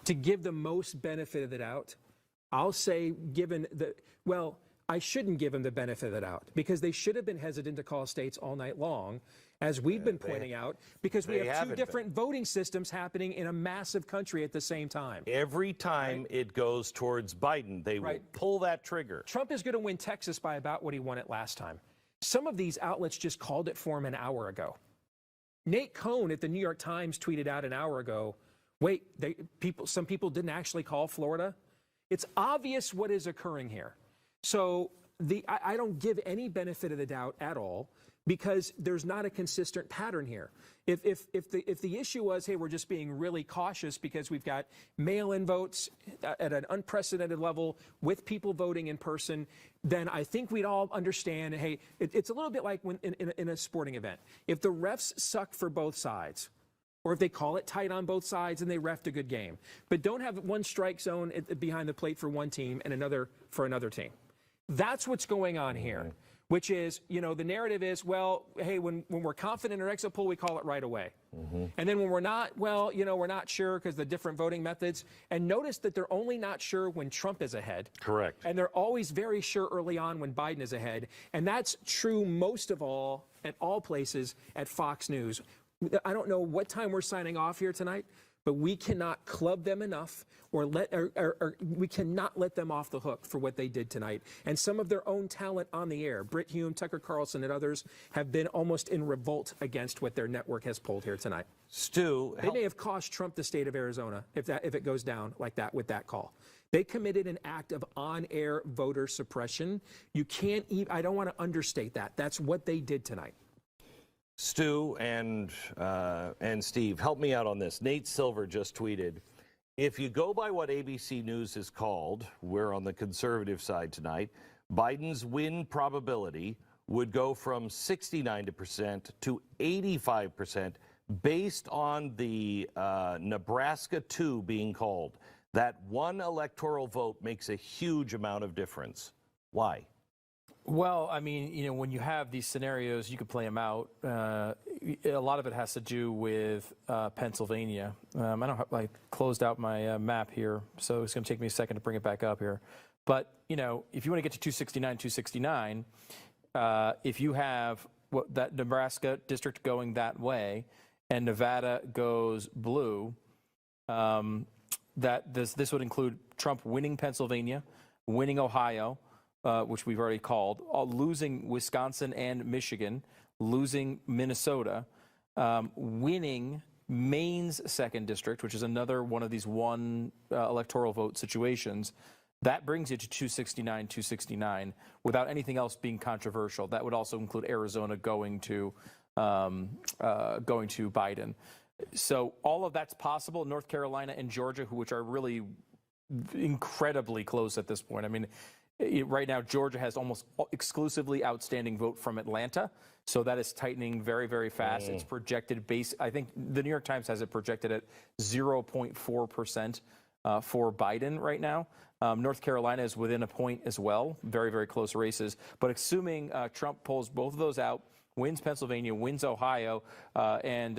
To give the most benefit of the doubt, I'll say I shouldn't give them the benefit of the doubt because they should have been hesitant to call states all night long, as we've been pointing out, because we have two different voting systems happening in a massive country at the same time. Every time it goes towards Biden, they will pull that trigger. Trump is going to win Texas by about what he won it last time. Some of these outlets just called it for him an hour ago. Nate Cohn at the New York Times tweeted out an hour ago, wait, some people didn't actually call Florida. It's obvious what is occurring here. So I don't give any benefit of the doubt at all because there's not a consistent pattern here. If the issue was, hey, we're just being really cautious because we've got mail-in votes at an unprecedented level with people voting in person, then I think we'd all understand, hey, it's a little bit like when in a sporting event. If the refs suck for both sides, or if they call it tight on both sides and they refed a good game, but don't have one strike zone behind the plate for one team and another for another team. That's what's going on here. which is, the narrative is, well, hey, when we're confident in our exit poll, we call it right away. And then when we're not, well, we're not sure because the different voting methods. And notice that they're only not sure when Trump is ahead. Correct. And they're always very sure early on when Biden is ahead. And that's true most of all at all places at Fox News. I don't know what time we're signing off here tonight, but we cannot club them enough or we cannot let them off the hook for what they did tonight. And some of their own talent on the air, Britt Hume, Tucker Carlson, and others, have been almost in revolt against what their network has pulled here tonight. Stu, they may have cost Trump the state of Arizona if it goes down like that with that call. They committed an act of on-air voter suppression. You can't even, I don't want to understate that. That's what they did tonight. Stu and Steve, help me out on this. Nate Silver just tweeted, if you go by what ABC News is called, we're on the conservative side tonight, Biden's win probability would go from 69% to 85% based on the Nebraska 2 being called. That one electoral vote makes a huge amount of difference. Why? Well, I mean, when you have these scenarios, you can play them out. A lot of it has to do with Pennsylvania. I closed out my map here, so it's going to take me a second to bring it back up here. But, if you want to get to 269, if you have that Nebraska district going that way and Nevada goes blue, that this would include Trump winning Pennsylvania, winning Ohio, which we've already called, losing Wisconsin and Michigan, losing Minnesota, winning Maine's 2nd district, which is another one of these one electoral vote situations. That brings you to 269 without anything else being controversial. That would also include Arizona going to Biden. So all of that's possible. North Carolina and Georgia, which are really incredibly close at this point. I mean, right now, Georgia has almost exclusively outstanding vote from Atlanta. So that is tightening very, very fast. It's projected I think the New York Times has it projected at 0.4% for Biden right now. North Carolina is within a point as well. Very, very close races. But assuming Trump pulls both of those out, wins Pennsylvania, wins Ohio, and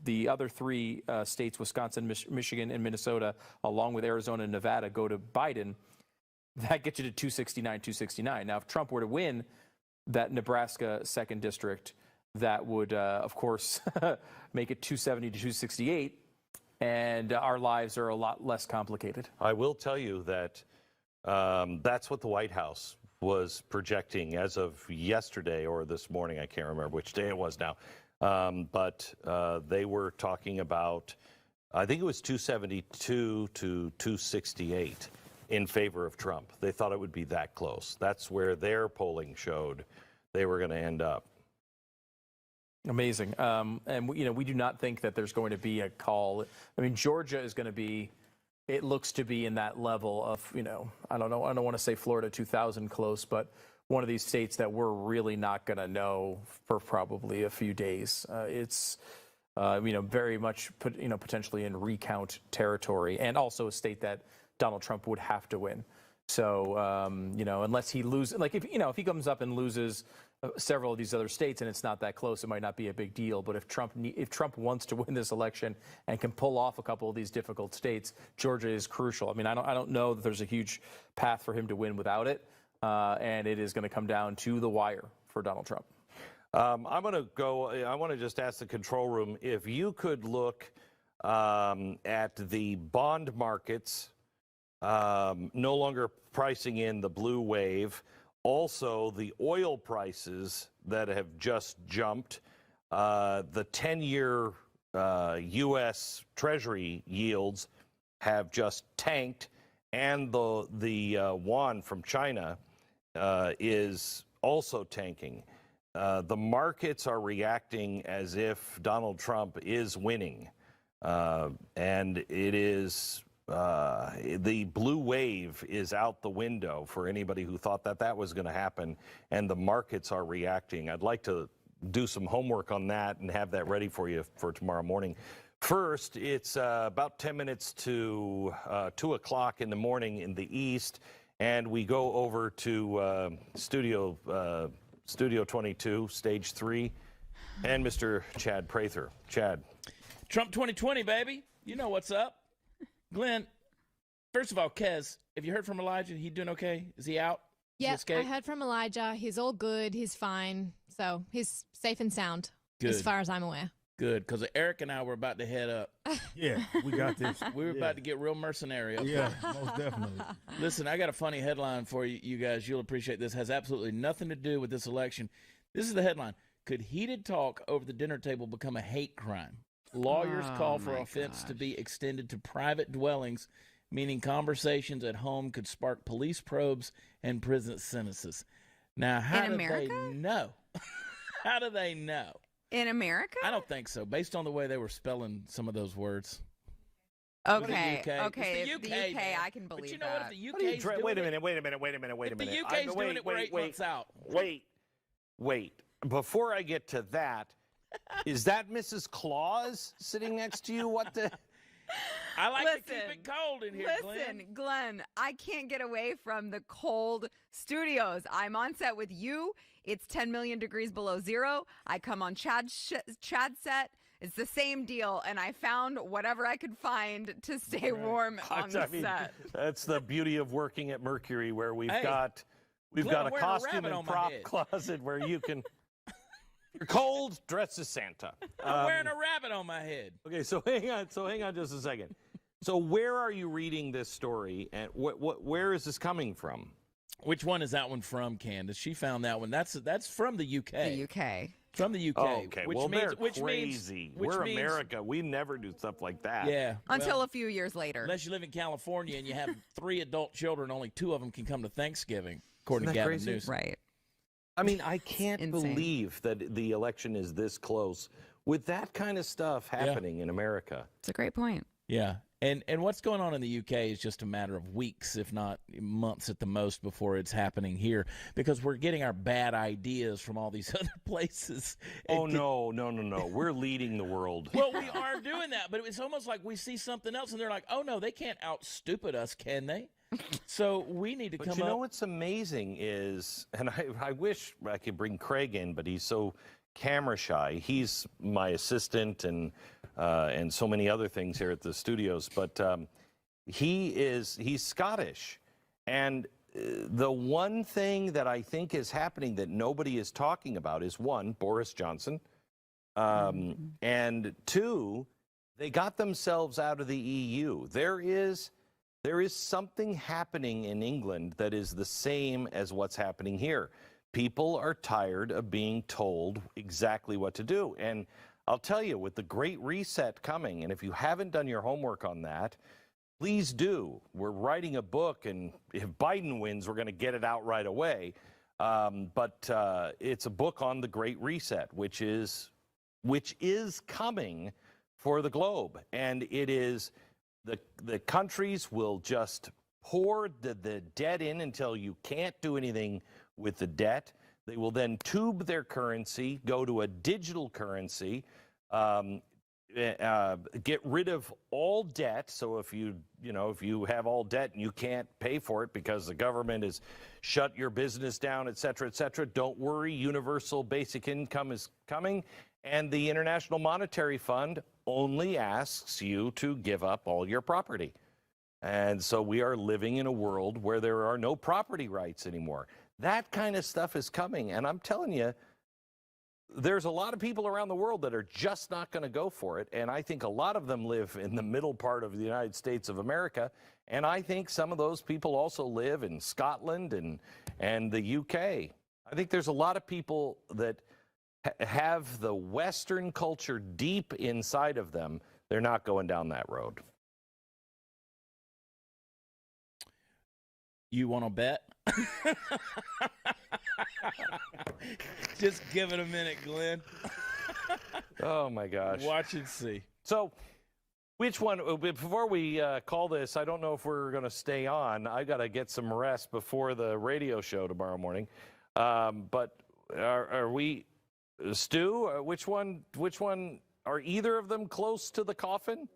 the other 3 states, Wisconsin, Michigan, and Minnesota, along with Arizona and Nevada, go to Biden, that gets you to 269. Now, if Trump were to win that Nebraska 2nd district, that would, of course, make it 270 to 268, and our lives are a lot less complicated. I will tell you that that's what the White House was projecting as of yesterday or this morning. I can't remember which day it was now. But they were talking about, I think it was 272 to 268 in favor of Trump. They thought it would be that close. That's where their polling showed they were going to end up. Amazing. And we do not think that there's going to be a call. I mean, Georgia is going to be, it looks to be in that level of, I don't know, I don't want to say Florida 2000 close, but one of these states that we're really not going to know for probably a few days. It's, very much potentially in recount territory, and also a state that Donald Trump would have to win. So, unless he loses, like if he comes up and loses several of these other states and it's not that close, it might not be a big deal. But if Trump wants to win this election and can pull off a couple of these difficult states, Georgia is crucial. I mean, I don't know that there's a huge path for him to win without it, and it is going to come down to the wire for Donald Trump. I want to just ask the control room if you could look at the bond markets. No longer pricing in the blue wave. Also, the oil prices that have just jumped. The 10-year U.S. Treasury yields have just tanked, and the yuan from China is also tanking. The markets are reacting as if Donald Trump is winning, and it is. The blue wave is out the window for anybody who thought that was going to happen, and the markets are reacting. I'd like to do some homework on that and have that ready for you for tomorrow morning. First, it's about 10 minutes to 2 o'clock in the morning in the east, and we go over to Studio 22, Stage 3, and Mr. Chad Prather. Chad. Trump 2020, baby. You know what's up. Glenn, first of all, Kez, have you heard from Elijah? He doing okay? Is he out? Yeah, I heard from Elijah. He's all good. He's fine. So he's safe and sound, as far as I'm aware. Good, because Eric and I were about to head up. Yeah, we got this. We were about to get real mercenary. Okay? Yeah, most definitely. Listen, I got a funny headline for you guys. You'll appreciate this. Has absolutely nothing to do with this election. This is the headline. Could heated talk over the dinner table become a hate crime? Lawyers call for offense to be extended to private dwellings, meaning conversations at home could spark police probes and prison sentences. Now, how do they know? How do they know? In America? I don't think so, based on the way they were spelling some of those words. Okay, okay. The UK, I can believe but you know that. what? If the UK's doing Wait a it, minute. if the UK's doing it, we're 8 months out. Wait. Before I get to that, is that Mrs. Claus sitting next to you? What the? I like to keep it cold in here, Glenn, I can't get away from the cold studios. I'm on set with you. It's 10 million degrees below zero. I come on Chad's set. It's the same deal, and I found whatever I could find to stay warm on the set. That's the beauty of working at Mercury, where we've got Glenn, a costume and prop closet where you can. You're cold, dress as Santa. I'm wearing a rabbit on my head. Okay, so hang on just a second. So where are you reading this story, and where is this coming from? Which one is that one from, Candace? She found that one. That's from the UK. The UK. From the UK. Oh, okay. Which Well, means, they're which crazy. Means, We're America. We never do stuff like that. Yeah. Until a few years later. Unless you live in California and you have 3 adult children, only 2 of them can come to Thanksgiving, according to Gavin Newsom. Right. I mean, I can't believe that the election is this close with that kind of stuff happening in America. It's a great point. Yeah. And what's going on in the UK is just a matter of weeks, if not months at the most, before it's happening here, because we're getting our bad ideas from all these other places. Oh, no. We're leading the world. Well, we are doing that, but it's almost like we see something else, and they're like, oh, no, they can't out-stupid us, can they? So we need to come up. But you know what's amazing is, and I wish I could bring Craig in, but he's so camera shy. He's my assistant and so many other things here at the studios. But he's Scottish, and the one thing that I think is happening that nobody is talking about is, one, Boris Johnson, and 2, they got themselves out of the EU. There is something happening in England that is the same as what's happening here. People are tired of being told exactly what to do. And I'll tell you, with the Great Reset coming, and if you haven't done your homework on that, please do. We're writing a book, and if Biden wins, we're going to get it out right away. But it's a book on the Great Reset, which is coming for the globe. And it is... The countries will just pour the debt in until you can't do anything with the debt. They will then tube their currency, go to a digital currency, get rid of all debt. So if you have all debt and you can't pay for it because the government has shut your business down, et cetera, don't worry. Universal basic income is coming, and the International Monetary Fund only asks you to give up all your property. And so we are living in a world where there are no property rights anymore. That kind of stuff is coming. And I'm telling you, there's a lot of people around the world that are just not going to go for it. And I think a lot of them live in the middle part of the United States of America. And I think some of those people also live in Scotland and the UK. I think there's a lot of people that have the Western culture deep inside of them. They're not going down that road. You want to bet? Just give it a minute, Glenn. Oh, my gosh. Watch and see. So, which one, before we call this, I don't know if we're going to stay on. I got to get some rest before the radio show tomorrow morning. But are we... Stu, which one are either of them close to the coffin?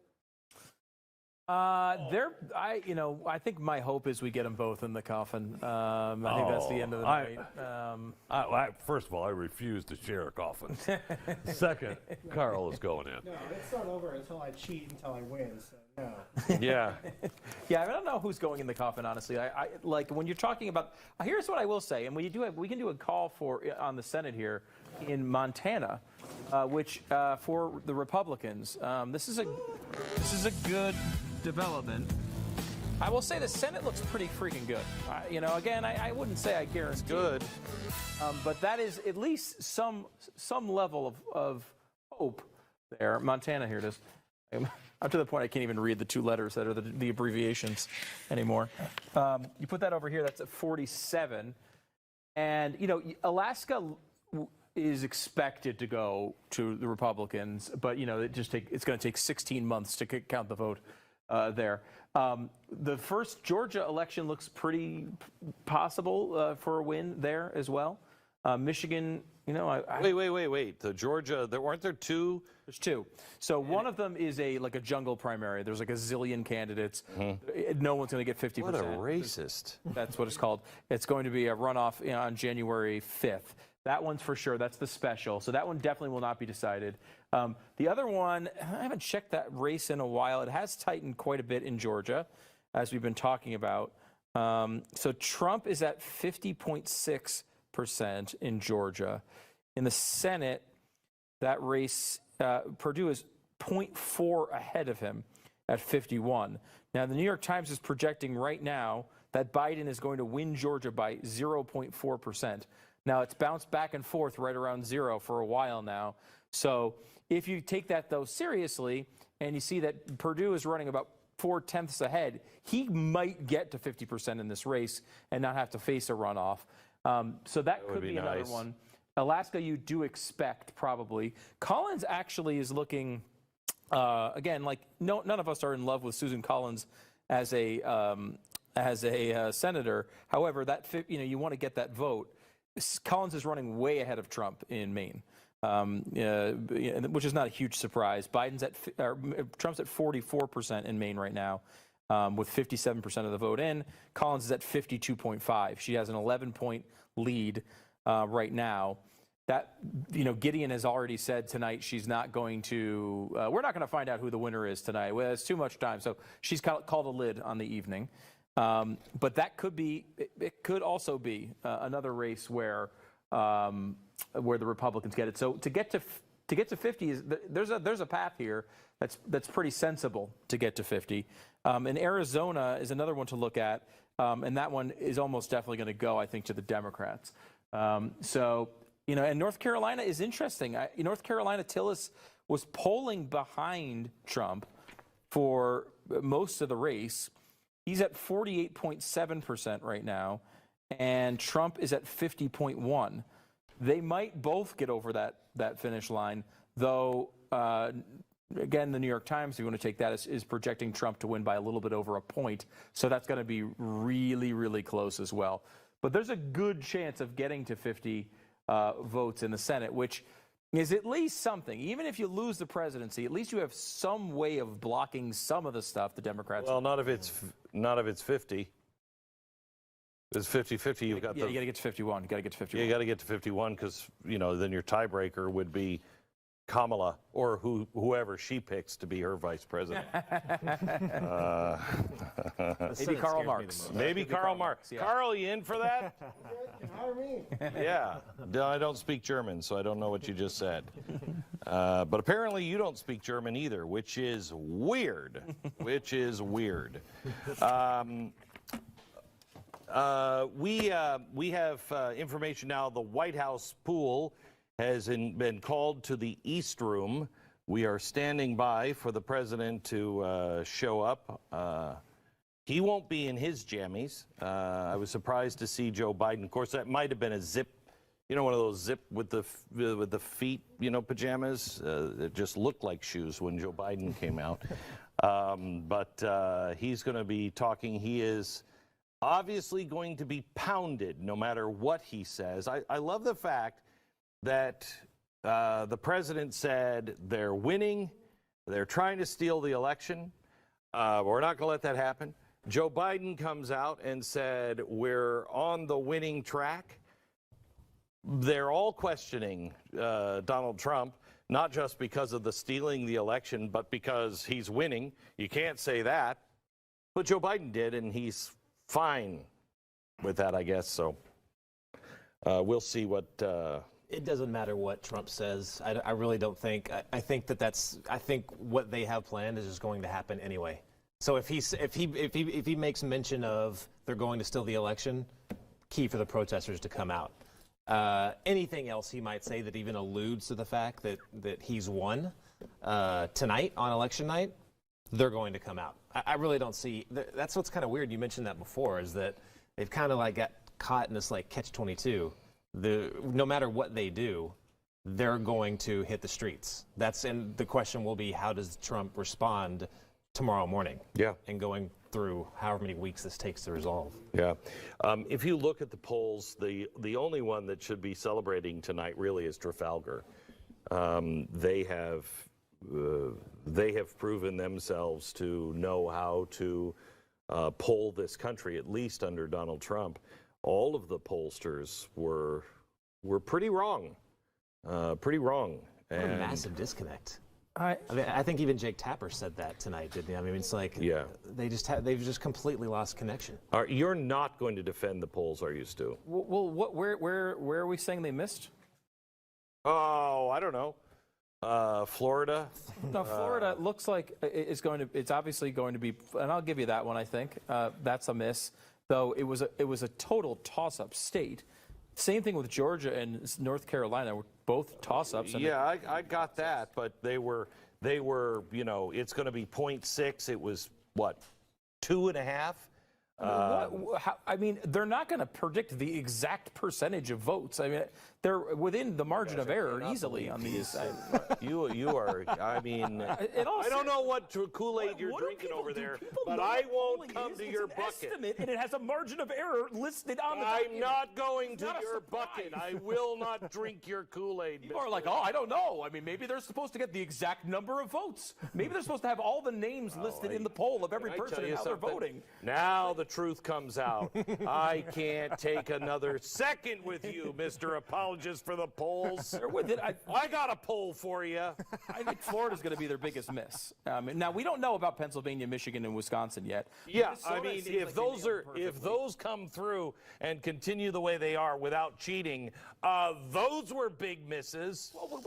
I think my hope is we get them both in the coffin. I think that's the end of the night. First of all, I refuse to share a coffin. Second, Carl is going in. No, it's not over until I cheat until I win. So no. Yeah. Yeah, I don't know who's going in the coffin, honestly. I like when you're talking about. Here's what I will say, and we can do a call for on the Senate here in Montana, which for the Republicans, this is a good development. I will say the Senate looks pretty freaking good. Again, I wouldn't say I guarantee Good. but that is at least some level of hope there. Montana, here it is. Up to the point I can't even read the two letters that are the abbreviations anymore. You put that over here, that's at 47. And, Alaska is expected to go to the Republicans, but, it's going to take 16 months to count the vote there. The first Georgia election looks pretty possible for a win there as well. Michigan, Wait. The Georgia, weren't there two? There's two. So one of them is a jungle primary. There's like a zillion candidates. No one's going to get 50%. What a racist. That's what it's called. It's going to be a runoff on January 5th. That one's for sure. That's the special. So that one definitely will not be decided. The other one, I haven't checked that race in a while. It has tightened quite a bit in Georgia, as we've been talking about. So Trump is at 50.6% in Georgia. In the Senate, that race, Purdue is 0.4 ahead of him at 51. Now, the New York Times is projecting right now that Biden is going to win Georgia by 0.4%. Now, it's bounced back and forth right around zero for a while now. So if you take that, though, seriously, and you see that Purdue is running about 0.4 ahead, he might get to 50% in this race and not have to face a runoff. So that could be another one. Alaska, you do expect probably. Collins actually is looking, again, like none of us are in love with Susan Collins as a senator. However, you want to get that vote. Collins is running way ahead of Trump in Maine, which is not a huge surprise. Trump's at 44% in Maine right now, with 57% of the vote in. Collins is at 52.5. She has an 11-point lead right now. That Gideon has already said tonight she's not going to. We're not going to find out who the winner is tonight. Well, it's too much time, so she's called a lid on the evening. But that could be. It could also be another race where the Republicans get it. So to get to 50 there's a path here that's pretty sensible to get to 50. And Arizona is another one to look at, and that one is almost definitely going to go, I think, to the Democrats. And North Carolina is interesting. North Carolina, Tillis was polling behind Trump for most of the race. He's at 48.7% right now, and Trump is at 50.1%. They might both get over that finish line, though, again, the New York Times, if you want to take that, is projecting Trump to win by a little bit over a point. So that's going to be really, really close as well. But there's a good chance of getting to 50 votes in the Senate, which is at least something. Even if you lose the presidency, at least you have some way of blocking some of the stuff the Democrats. Well, not if it's 50. It's 50-50. You got to get to 51. You got to get to 51. You got to get to 51 because then your tiebreaker would be Kamala or whoever she picks to be her vice president. Maybe Karl Marx. Maybe Karl Marx. Yeah. Karl, you in for that? Hire me. Yeah. I don't speak German, so I don't know what you just said. But apparently you don't speak German either, which is weird. We have information now. The White House pool has been called to the East Room. We are standing by for the president to show up. He won't be in his jammies. I was surprised to see Joe Biden. Of course, that might have been a zip, one of those zip with the feet, pajamas. It just looked like shoes when Joe Biden came out. But he's going to be talking. He is obviously going to be pounded no matter what he says. I love the fact that the president said they're winning, they're trying to steal the election. We're not going to let that happen. Joe Biden comes out and said, we're on the winning track. They're all questioning Donald Trump, not just because of the stealing the election, but because he's winning. You can't say that. But Joe Biden did, and he's fine with that, I guess. So we'll see what... It doesn't matter what Trump says. I really don't think. I think what they have planned is just going to happen anyway. So if he makes mention of they're going to steal the election, key for the protesters to come out. Anything else he might say that even alludes to the fact that he's won tonight on election night, they're going to come out. I really don't see. That's what's kind of weird. You mentioned that before, is that they've kind of like got caught in this like catch-22. No matter what they do, they're going to hit the streets. And the question will be, how does Trump respond tomorrow morning? Yeah. And going through however many weeks this takes to resolve. Yeah. If you look at the polls, the only one that should be celebrating tonight really is Trafalgar. They have proven themselves to know how to poll this country, at least under Donald Trump. All of the pollsters were pretty wrong. Pretty wrong. What a massive disconnect. I think even Jake Tapper said that tonight, didn't he? I mean, it's like they've just completely lost connection. You're not going to defend the polls, are you, Stu? Well, where are we saying they missed? Oh, I don't know. Florida. No, Florida looks like it's obviously going to be, and I'll give you that one. I think that's a miss. Though it was a total toss-up state. Same thing with Georgia and North Carolina, were both toss-ups. Yeah, I got that, but they were, it's going to be 0.6. It was what, 2.5? I mean, they're not going to predict the exact percentage of votes. I mean, they're within the margin of error easily on these. You are. I mean, I don't know what Kool-Aid you're drinking over there, but I won't come to your bucket. Estimate, and it has a margin of error listed on the document. I'm not going to your bucket. I will not drink your Kool-Aid. People are like, oh, I don't know. I mean, maybe they're supposed to get the exact number of votes. Maybe they're supposed to have all the names listed in the poll of every person and how they're voting. Now the truth comes out. I can't take another second with you, Mr. Apologist for the polls. I got a poll for you. I think Florida's going to be their biggest miss. Now we don't know about Pennsylvania, Michigan, and Wisconsin yet. Yeah, I mean, if those come through and continue the way they are without cheating, those were big misses. Well,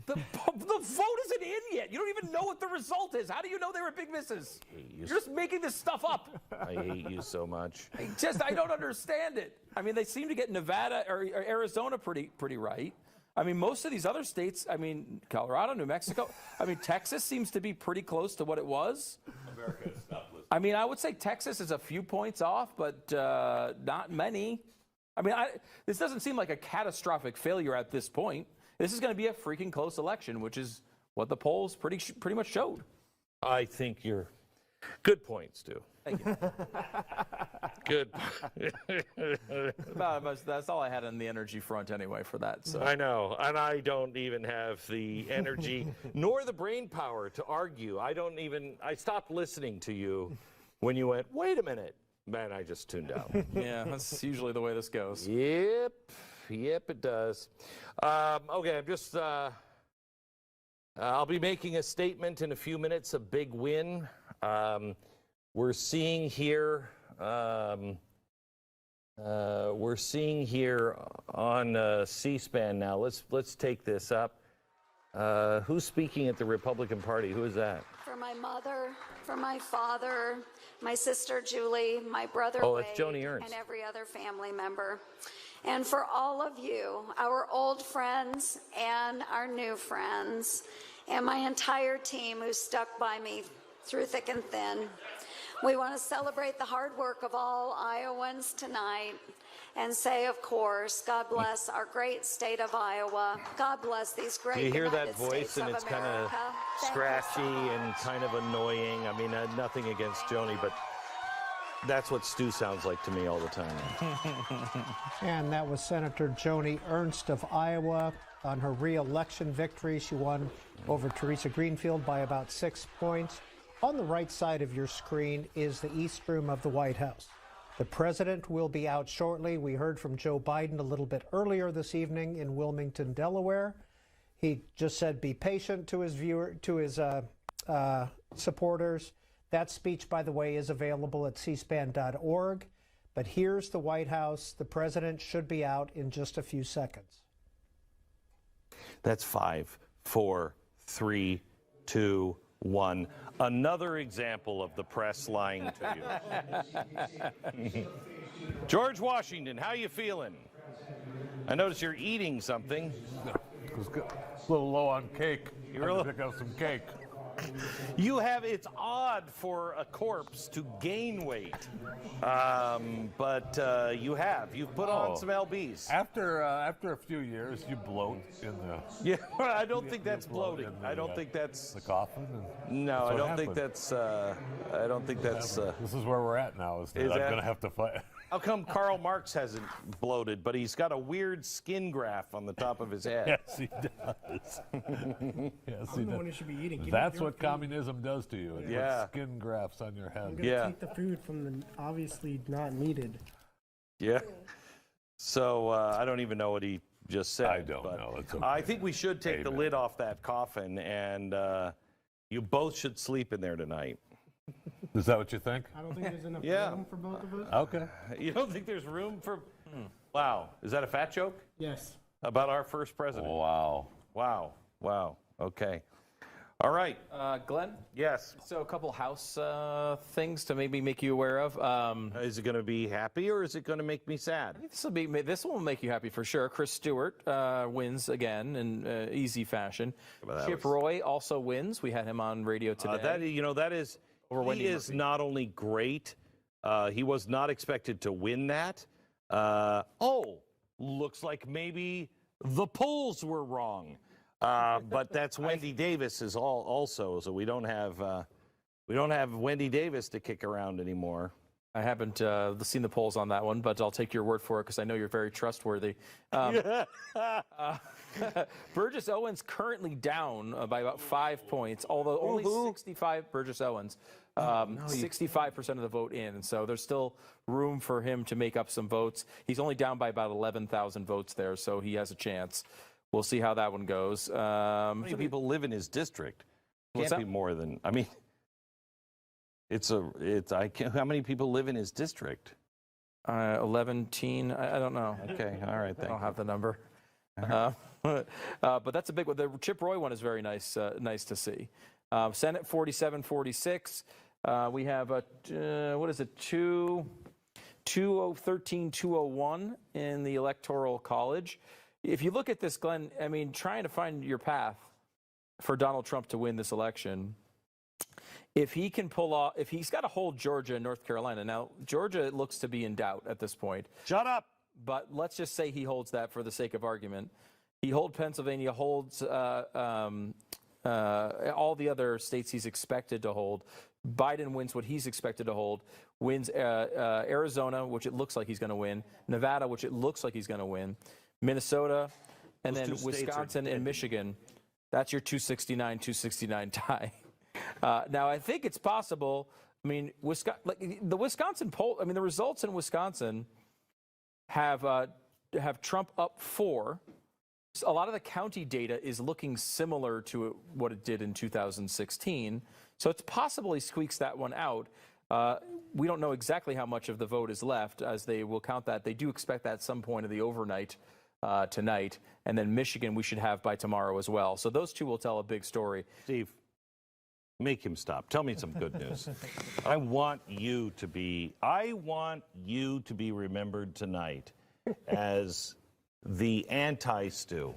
the vote isn't in yet. You don't even know what the result is. How do you know they were big misses? You're just making this stuff up. I hate you so much. I don't understand it. I mean, they seem to get Nevada or Arizona pretty right. I mean, most of these other states, I mean, Colorado, New Mexico, I mean, Texas seems to be pretty close to what it was. America is not listening. I mean, I would say Texas is a few points off, but not many. I mean, this doesn't seem like a catastrophic failure at this point. This is going to be a freaking close election, which is what the polls pretty much showed. I think you're good points, Stu. Thank you. Good. That's all I had on the energy front anyway for that. So. I know, and I don't even have the energy nor the brain power to argue. I stopped listening to you when you went, wait a minute. Man, I just tuned out. Yeah, that's usually the way this goes. Yep, it does. Okay, I'm just, I'll be making a statement in a few minutes, a big win. We're seeing here on C-SPAN now. Let's take this up. Who's speaking at the Republican Party? Who is that? For my mother, for my father, my sister Julie, my brother Wade, that's Joni Ernst. and every other family member. And for all of you, our old friends and our new friends, and my entire team who stuck by me through thick and thin. We want to celebrate the hard work of all Iowans tonight and say, of course, God bless our great state of Iowa. God bless these great You hear United that voice States and of it's kind of America. Thank you scratchy so much. and kind of annoying. I mean, nothing against Joni, but that's what Stu sounds like to me all the time. And that was Senator Joni Ernst of Iowa on her re-election victory. She won over Teresa Greenfield by about 6 points. On the right side of your screen is the East Room of the White House. The president will be out shortly. We heard from Joe Biden a little bit earlier this evening in Wilmington, Delaware. He just said, be patient to his supporters. That speech, by the way, is available at cspan.org. But here's the White House. The president should be out in just a few seconds. That's 5, 4, 3, 2, 1. Another example of the press lying to you. George Washington, how you feeling? I notice you're eating something. It was a little low on cake. You really pick up some cake. You have, it's odd for a corpse to gain weight, but you've put on some lbs. After a few years, you bloat in the. Yeah, I don't think that's bloating. I don't think that's the coffin. No, I don't think that's. I don't think that's. This is where we're at now. I'm going to have to fight. How come Karl Marx hasn't bloated, but he's got a weird skin graft on the top of his head? Yes, he does. Yes, I'm the one who should be eating. That's what communism does to you. It puts skin grafts on your head. I'm going to take the food from the obviously not needed. Yeah. So I don't even know what he just said. I don't know. It's okay. I think we should take the lid off that coffin, and you both should sleep in there tonight. Is that what you think? I don't think there's enough room for both of us. Okay. You don't think there's room for... Wow. Is that a fat joke? Yes. About our first president? Wow. Wow. Okay. All right. Glenn? Yes. So a couple house things to maybe make you aware of. Is it going to be happy or is it going to make me sad? I think this will make you happy for sure. Chris Stewart wins again in easy fashion. Chip Roy also wins. We had him on radio today. He is not only great, he was not expected to win that. Looks like maybe the polls were wrong. But that's Wendy Davis is also, so we don't have Wendy Davis to kick around anymore. I haven't seen the polls on that one, but I'll take your word for it because I know you're very trustworthy. Burgess Owens currently down by about 5 points, although only 65 Burgess Owens, 65% of the vote in, and so there's still room for him to make up some votes. He's only down by about 11,000 votes there, so he has a chance. We'll see how that one goes. How many people live in his district? Can't be more than. I mean, how many people live in his district? 11 teen. I don't know. Okay, all right. I don't have the number. But that's a big one. The Chip Roy one is very nice to see. Senate 47-46. We have a 201 in the Electoral College. If you look at this, Glenn, I mean, trying to find your path for Donald Trump to win this election, if he can pull off, if he's got to hold Georgia and North Carolina. Now, Georgia looks to be in doubt at this point. Shut up. But let's just say he holds that for the sake of argument. He holds Pennsylvania, holds all the other states he's expected to hold. Biden wins what he's expected to hold, wins Arizona, which it looks like he's going to win, Nevada, which it looks like he's going to win, Minnesota, and then Wisconsin and Michigan. That's your 269 tie. Now, I think it's possible. I mean, the Wisconsin poll. I mean, the results in Wisconsin have Trump up 4. A lot of the county data is looking similar to what it did in 2016. So it's possible he squeaks that one out. We don't know exactly how much of the vote is left, as they will count that. They do expect that at some point of the overnight tonight. And then Michigan we should have by tomorrow as well. So those two will tell a big story. Steve, make him stop. Tell me some good news. I want you to be remembered tonight as the anti-Stu.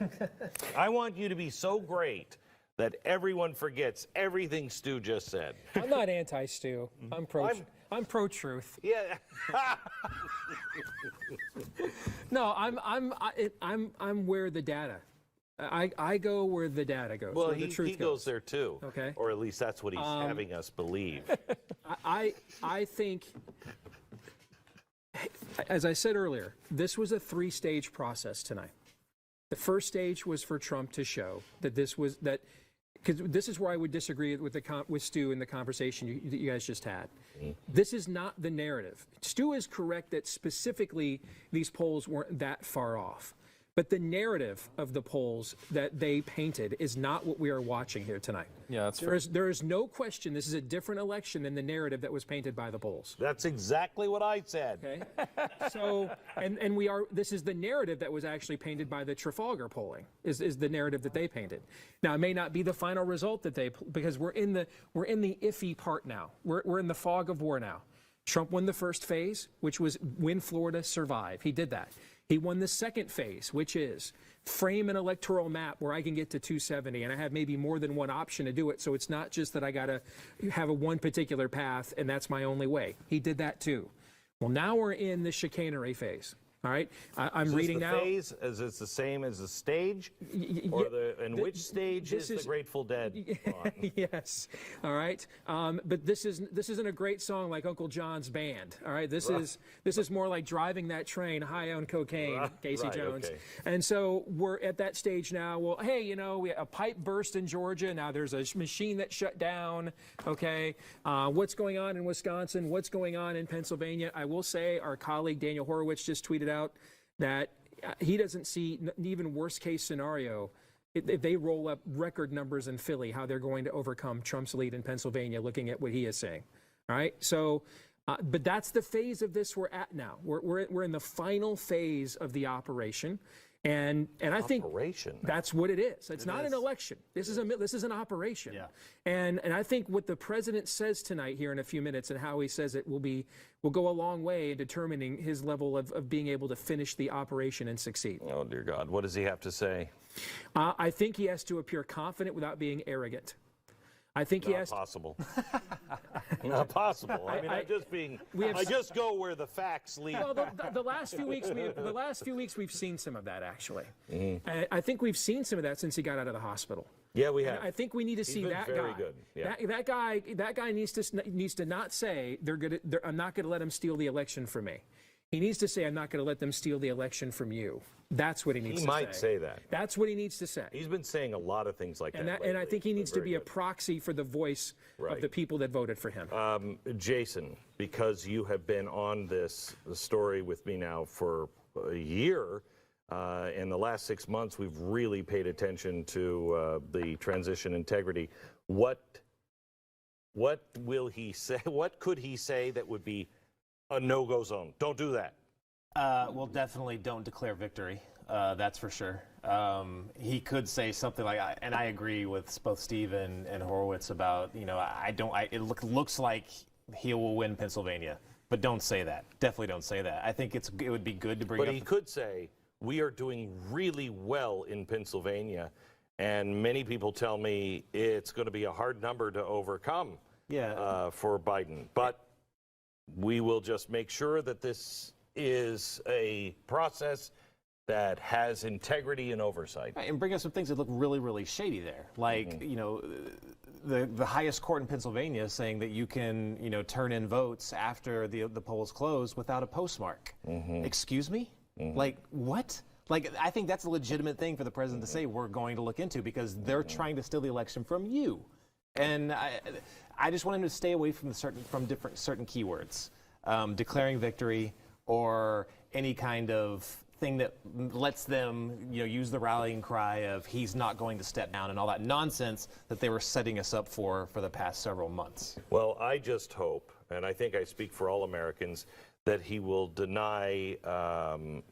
I want you to be so great that everyone forgets everything Stu just said. I'm not anti-Stu. I'm pro-truth. Yeah. No, I'm where the data. I go where the data goes. Well, where the truth he goes there too. Okay. Or at least that's what he's having us believe. I think, as I said earlier, this was a 3-stage process tonight. The first stage was for Trump to show that because this is where I would disagree with Stu in the conversation that you guys just had. This is not the narrative. Stu is correct that specifically these polls weren't that far off. But the narrative of the polls that they painted is not what we are watching here tonight. Yeah, that's fair. There is no question this is a different election than the narrative that was painted by the polls. That's exactly what I said. Okay. So, this is the narrative that was actually painted by the Trafalgar polling, is the narrative that they painted. Now, it may not be the final result because we're in the iffy part now. We're in the fog of war now. Trump won the first phase, which was win Florida, survive. He did that. He won the second phase, which is frame an electoral map where I can get to 270, and I have maybe more than one option to do it. So it's not just that I got to have one particular path, and that's my only way. He did that too. Well, now we're in the chicanery phase. All right, I'm reading now. Phase? Is it the same as the stage? Which stage is the Grateful Dead on? Yes. All right. But this isn't a great song like Uncle John's band. All right. This is more like driving that train high on cocaine, Casey Jones. Okay. And so we're at that stage now. Well, hey, a pipe burst in Georgia. Now there's a machine that shut down. Okay. What's going on in Wisconsin? What's going on in Pennsylvania? I will say our colleague Daniel Horowitz just tweeted out that he doesn't see even worst case scenario if they roll up record numbers in Philly, how they're going to overcome Trump's lead in Pennsylvania, looking at what he is saying. All right. So, but that's the phase of this we're at now. We're in the final phase of the operation. And I think that's what it is. It's not an election. This is an operation. Yeah. And I think what the president says tonight here in a few minutes and how he says it will go a long way in determining his level of being able to finish the operation and succeed. Oh dear God, what does he have to say? I think he has to appear confident without being arrogant. I think he has possible. Not possible. I mean, I just go where the facts lead. Well, the last few weeks we've seen some of that actually. Mm-hmm. I think we've seen some of that since he got out of the hospital. Yeah, we have. I think we need to see that very guy. Good. Yeah. That guy needs to not say I'm not going to let him steal the election from me. He needs to say, I'm not going to let them steal the election from you. That's what he needs to say. He might say that. That's what he needs to say. He's been saying a lot of things like that. And I think he needs to be a proxy for the voice of the people that voted for him. Jason, because you have been on this story with me now for a year, in the last 6 months, we've really paid attention to the transition integrity. What will he say? What could he say that would be a no-go zone? Don't do that. Well, definitely don't declare victory. That's for sure. He could say something like, and I agree with both Steve and Horowitz about, it looks like he will win Pennsylvania, but don't say that. Definitely don't say that. I think it would be good to bring up. But he could say, we are doing really well in Pennsylvania, and many people tell me it's going to be a hard number to overcome for Biden. But we will just make sure that this is a process that has integrity and oversight. Right, and bring up some things that look really, really shady there. Like, the highest court in Pennsylvania is saying that you can, turn in votes after the polls close without a postmark. Excuse me? Like, what? Like, I think that's a legitimate thing for the president to say we're going to look into, because they're trying to steal the election from you. And I just want him to stay away from certain keywords, declaring victory or any kind of thing that lets them, use the rallying cry of he's not going to step down and all that nonsense that they were setting us up for the past several months. Well, I just hope, and I think I speak for all Americans, that he will deny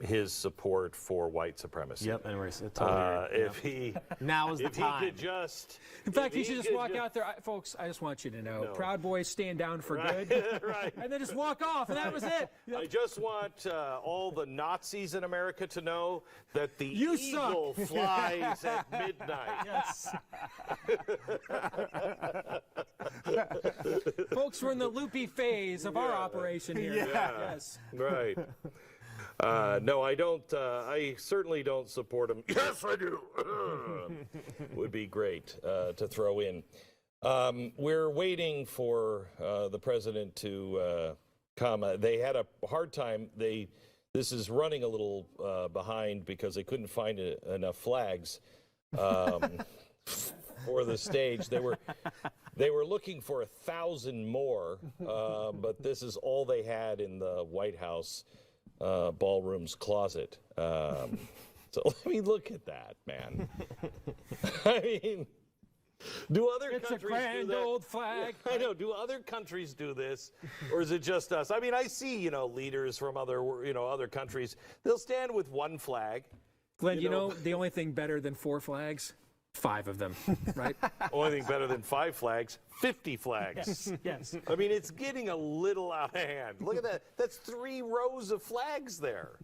his support for white supremacy. Yep, and we're totally now is the time. He could just, in fact, he should just walk out there, folks. I just want you to know, Proud Boys stand down for good, right? And then just walk off, and that was it. I just want all the Nazis in America to know that the eagle flies at midnight. Yes. Folks, we're in the loopy phase of our operation here. Yeah. Yes. Right. No, I don't. I certainly don't support him. Yes, I do. Would be great to throw in. We're waiting for the president to come. They had a hard time. This is running a little behind because they couldn't find enough flags. for the stage. They were looking for 1,000 more, but this is all they had in the White House ballroom's closet. So I mean, look at that, man. I mean, do other countries a grand do that? old flag. I know. Do other countries do this, or is it just us? I mean, I see leaders from other countries. They'll stand with one flag. Glenn, you know the only thing better than 4 flags? 5 of them, right? Only thing better than 5 flags, 50 flags. Yes. I mean, it's getting a little out of hand. Look at that. That's 3 rows of flags there.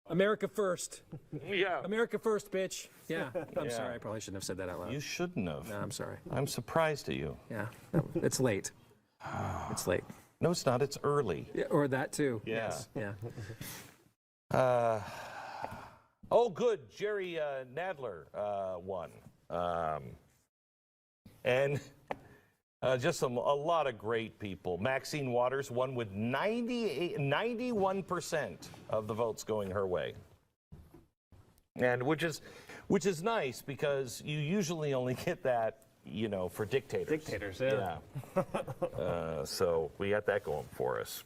America first. Yeah. America first, bitch. Yeah. I'm sorry. I probably shouldn't have said that out loud. You shouldn't have. No, I'm sorry. I'm surprised at you. Yeah. It's late. It's late. No, it's not. It's early. Yeah, or that too. Yeah. Yes. Yeah. Oh, good. Jerry Nadler won. And just a lot of great people. Maxine Waters won with 91% of the votes going her way. And which is nice because you usually only get that, for dictators. Dictators, yeah. So we got that going for us.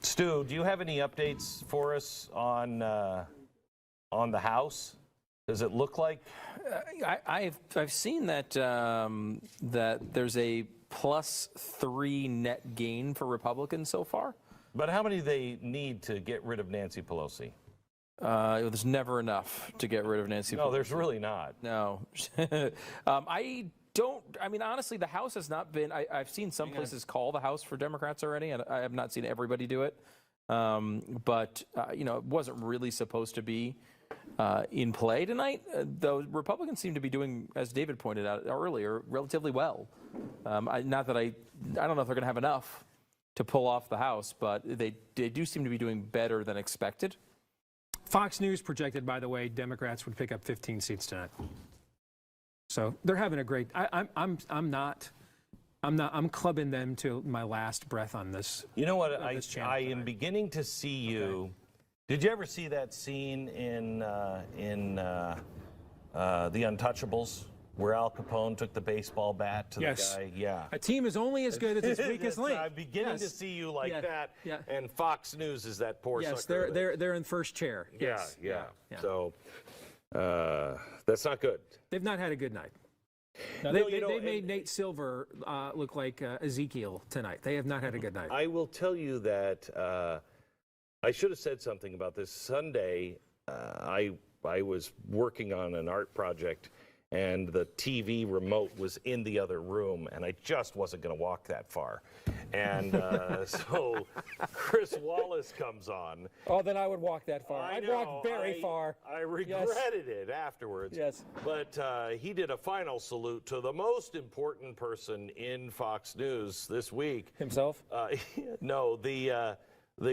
Stu, do you have any updates for us on the House? Does it look like? I've seen that that there's a +3 net gain for Republicans so far. But how many do they need to get rid of Nancy Pelosi? There's never enough to get rid of Nancy Pelosi. No, there's really not. No. Honestly, the House has not been. I've seen some places call the House for Democrats already, and I have not seen everybody do it. But it wasn't really supposed to be in play tonight. Though Republicans seem to be doing, as David pointed out earlier, relatively well. I don't know if they're going to have enough to pull off the House, but they do seem to be doing better than expected. Fox News projected, by the way, Democrats would pick up 15 seats tonight. So they're having a great. I'm clubbing them to my last breath on this. You know what? I am beginning to see you. Did you ever see that scene in The Untouchables where Al Capone took the baseball bat to the guy? Yeah. A team is only as good as its weakest link. I'm beginning to see you like that. Yeah. And Fox News is that poor yes, sucker. they're in first chair. Yes. Yeah. So that's not good. They've not had a good night. No, they made Nate Silver look like Ezekiel tonight. They have not had a good night. I will tell you that I should have said something about this. Sunday, I was working on an art project, and the TV remote was in the other room, and I just wasn't going to walk that far. And so Chris Wallace comes on. Oh, then I would walk that far. I'd walk very far. I regretted it afterwards. Yes. But he did a final salute to the most important person in Fox News this week. Himself? No, the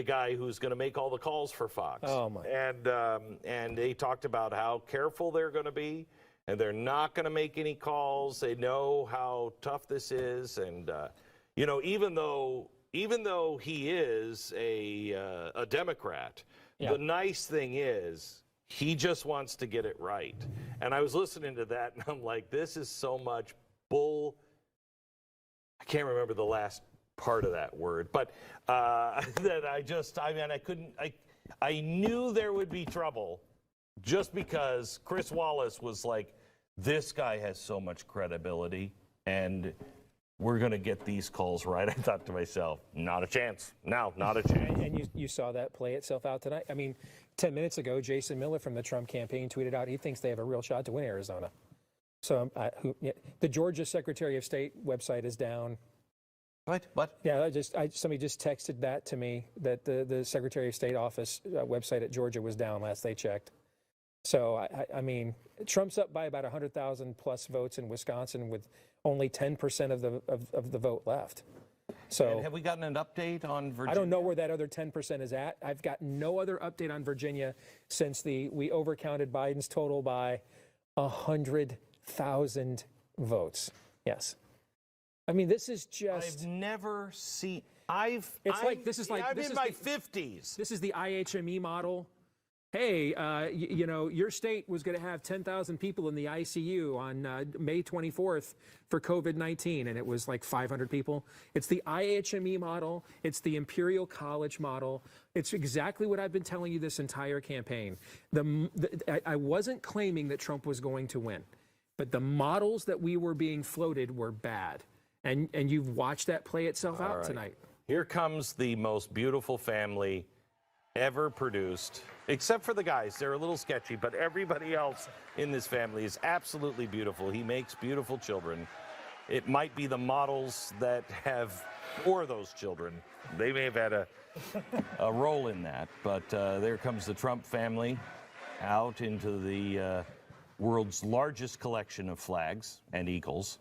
guy who's going to make all the calls for Fox. Oh, my. And they talked about how careful they're going to be, and they're not going to make any calls. They know how tough this is, and even though he is a Democrat, the nice thing is he just wants to get it right. And I was listening to that, and I'm like, this is so much bull. I can't remember the last part of that word, but that I knew there would be trouble just because Chris Wallace was like, this guy has so much credibility and we're going to get these calls right. I thought to myself, not a chance. No, not a chance. And you saw that play itself out tonight. I mean, 10 minutes ago, Jason Miller from the Trump campaign tweeted out he thinks they have a real shot to win Arizona. So the Georgia Secretary of State website is down. What? Yeah, somebody just texted that to me, that the Secretary of State office website at Georgia was down last they checked. So, I mean, Trump's up by about 100,000 plus votes in Wisconsin with only 10% of the vote left. So, and have we gotten an update on Virginia? I don't know where that other 10% is at. I've got no other update on Virginia since we overcounted Biden's total by 100,000 votes. Yes. I mean, this is just. I've never seen. I'm in my 50s. This is the IHME model hey, your state was going to have 10,000 people in the ICU on May 24th for COVID-19, and it was like 500 people. It's the IHME model. It's the Imperial College model. It's exactly what I've been telling you this entire campaign. I wasn't claiming that Trump was going to win, but the models that we were being floated were bad. And you've watched that play itself out tonight. Here comes the most beautiful family ever produced, except for the guys. They're a little sketchy, but everybody else in this family is absolutely beautiful. He makes beautiful children. It might be the models that have bore those children. They may have had a role in that, but there comes the Trump family out into the world's largest collection of flags and eagles.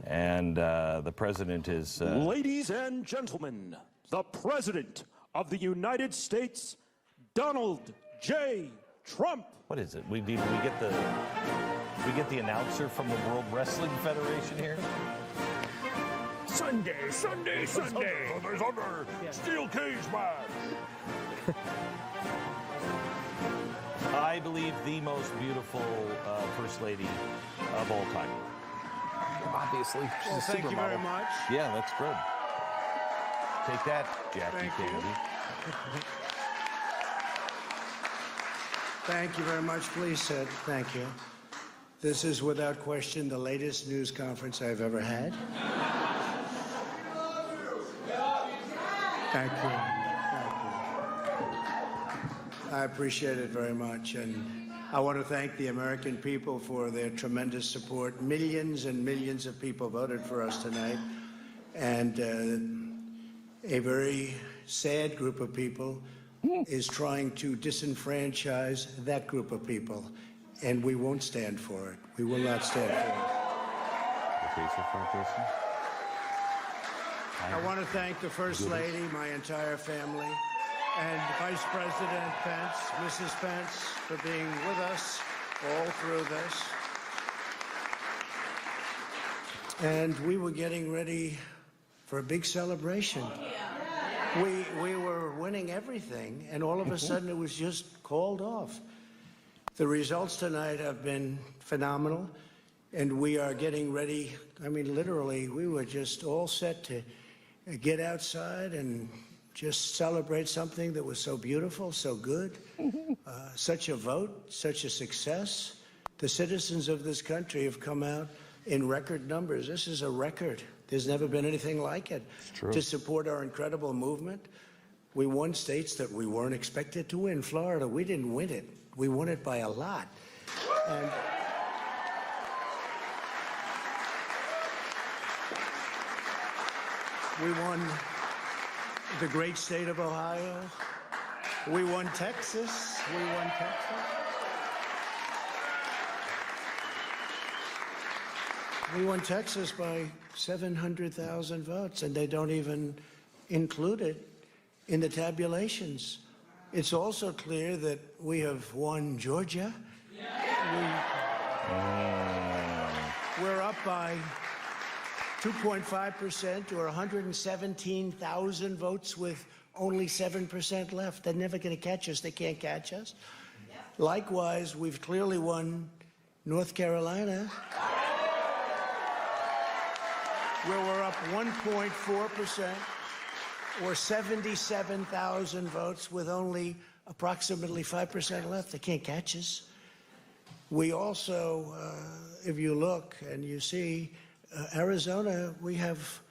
And the president is... Ladies and gentlemen, the President of the United States, Donald J. Trump. What is it? We get the announcer from the World Wrestling Federation here? Sunday, Sunday, Sunday. Sunday, Sunday. Steel cage match. I believe the most beautiful First Lady of all time. Obviously, she's a Thank you very much. Yeah, that's good. Take that, Jackie Kennedy. Thank you very much. Please sit. Thank you. This is without question the latest news conference I've ever had. Thank you. Thank you. I appreciate it very much. And I want to thank the American people for their tremendous support. Millions and millions of people voted for us tonight. And a very sad group of people is trying to disenfranchise that group of people. And we won't stand for it. We will not stand for it. I want to thank the First Lady, my entire family, and Vice President Pence, Mrs. Pence, for being with us all through this. And we were getting ready for a big celebration. We were winning everything, and all of a sudden it was just called off. The results tonight have been phenomenal, and we are getting ready. I mean, literally, we were just all set to get outside and just celebrate something that was so beautiful, so good, such a vote, such a success. The citizens of this country have come out in record numbers. This is a record. There's never been anything like it. To support our incredible movement. We won states that we weren't expected to win. Florida, we didn't win it. We won it by a lot. And we won the great state of Ohio. We won Texas. We won Texas. We won Texas by 700,000 votes, and they don't even include it in the tabulations. It's also clear that we have won Georgia. We're up by 2.5% or 117,000 votes with only 7% left. They're never going to catch us. They can't catch us. Likewise, we've clearly won North Carolina, where we're up 1.4% or 77,000 votes with only approximately 5% left. They can't catch us. We also, if you look and you see, Arizona, we have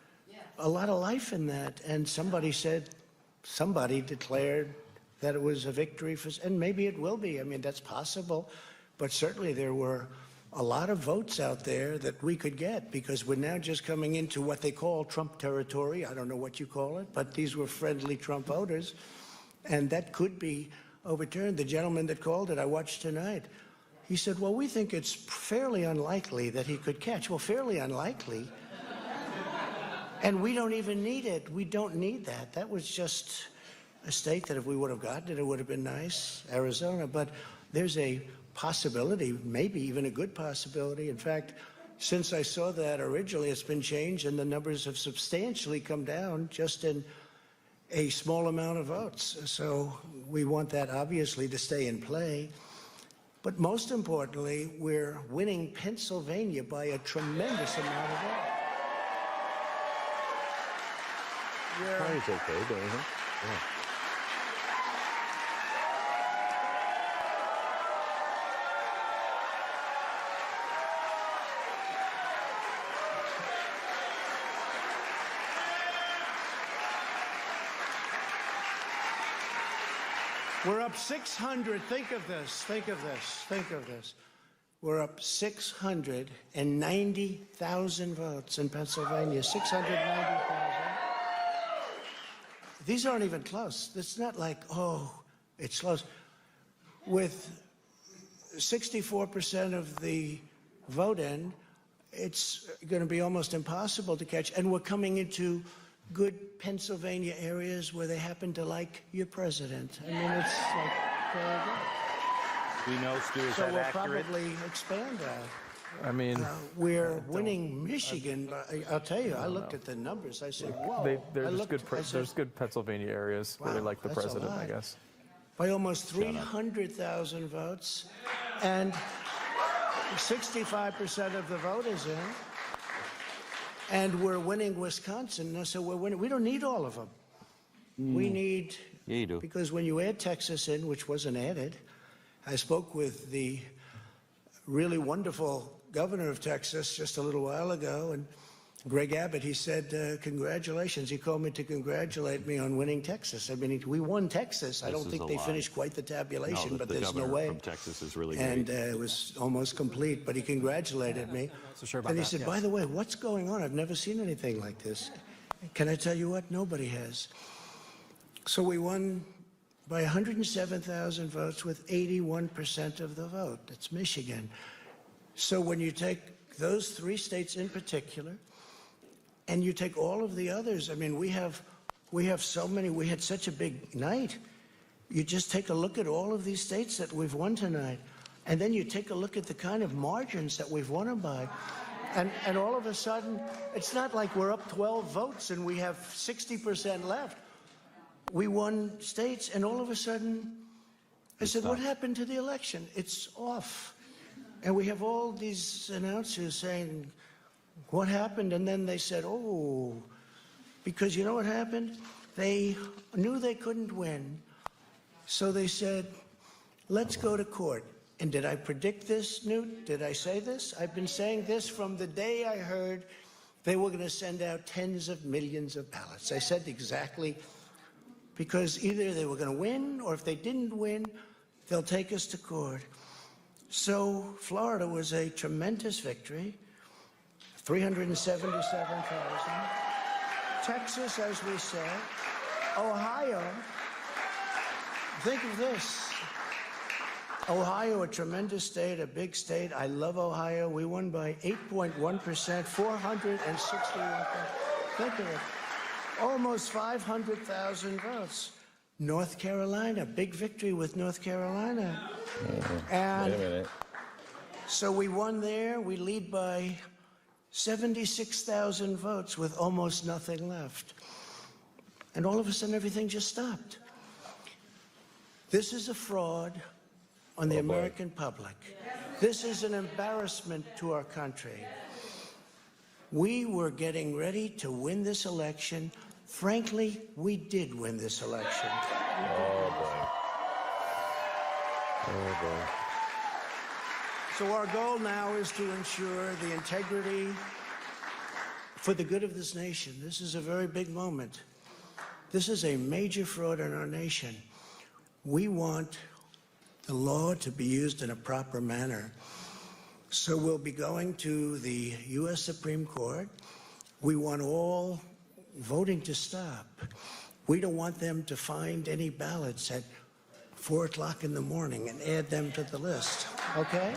a lot of life in that. And somebody declared that it was a victory for, and maybe it will be. I mean, that's possible. But certainly there were a lot of votes out there that we could get, because we're now just coming into what they call Trump territory. I don't know what you call it, but these were friendly Trump voters, and that could be overturned. The gentleman that called it, I watched tonight, he said, well, we think it's fairly unlikely that he could catch. Well, fairly unlikely. And we don't even need it. We don't need that. That was just a state that if we would have gotten it, it would have been nice, Arizona. But there's a possibility, maybe even a good possibility. In fact, since I saw that originally, it's been changed and the numbers have substantially come down just in a small amount of votes. So we want that obviously to stay in play. But most importantly, we're winning Pennsylvania by a tremendous amount of votes. It's okay, don't you? Yeah. We're up 600. Think of this. Think of this. Think of this. We're up 690,000 votes in Pennsylvania. 690,000. These aren't even close. It's not like, oh, it's close. With 64% of the vote in, it's going to be almost impossible to catch. And we're coming into good Pennsylvania areas where they happen to like your president. I mean, it's like very good. We know, Stu, is So that we'll accurate? probably expand that. I mean, We're winning Michigan. I'll tell you, I looked at the numbers. I said, whoa. there's good Pennsylvania areas where they Wow, like the that's a president, I lot. guess. By almost 300,000 votes, and 65% of the vote is in. And we're winning Wisconsin. So we're winning. We don't need all of them. We need, Yeah, you do. because when you add Texas in, which wasn't added, I spoke with the really wonderful governor of Texas just a little while ago, and Greg Abbott, he said, congratulations. He called me to congratulate me on winning Texas. I mean, we won Texas. I don't think they finished quite the tabulation, but there's no way. From Texas is really And great. it was almost complete, but he congratulated me. So sure about And he that, said, yes. by the way, what's going on? I've never seen anything like this. Can I tell you what? Nobody has. So we won by 107,000 votes with 81% of the vote. That's Michigan. So when you take those three states in particular, and you take all of the others, I mean, we have so many, we had such a big night. You just take a look at all of these states that we've won tonight, and then you take a look at the kind of margins that we've won them by. And all of a sudden, it's not like we're up 12 votes and we have 60% left. We won states, and all of a sudden, I said, what happened to the election? It's off. And we have all these announcers saying, what happened? And then they said, oh, because you know what happened? They knew they couldn't win. So they said, let's go to court. And did I predict this, Newt? Did I say this? I've been saying this from the day I heard they were going to send out tens of millions of ballots. I said exactly, because either they were going to win, or if they didn't win, they'll take us to court. So Florida was a tremendous victory, 377,000. Texas, as we said. Ohio, think of this. Ohio, a tremendous state, a big state. I love Ohio. We won by 8.1%, 461. Think of it. Almost 500,000 votes. North Carolina, big victory with North Carolina. And Wait a minute. so we won there. We lead by 76,000 votes with almost nothing left. And all of a sudden, everything just stopped. This is a fraud on the American public. This is an embarrassment to our country. We were getting ready to win this election. Frankly, we did win this election. Oh, boy. Oh, boy. So our goal now is to ensure the integrity for the good of this nation. This is a very big moment. This is a major fraud in our nation. We want the law to be used in a proper manner. So we'll be going to the U.S. Supreme Court. We want all voting to stop. We don't want them to find any ballots at 4 o'clock in the morning and add them to the list, okay?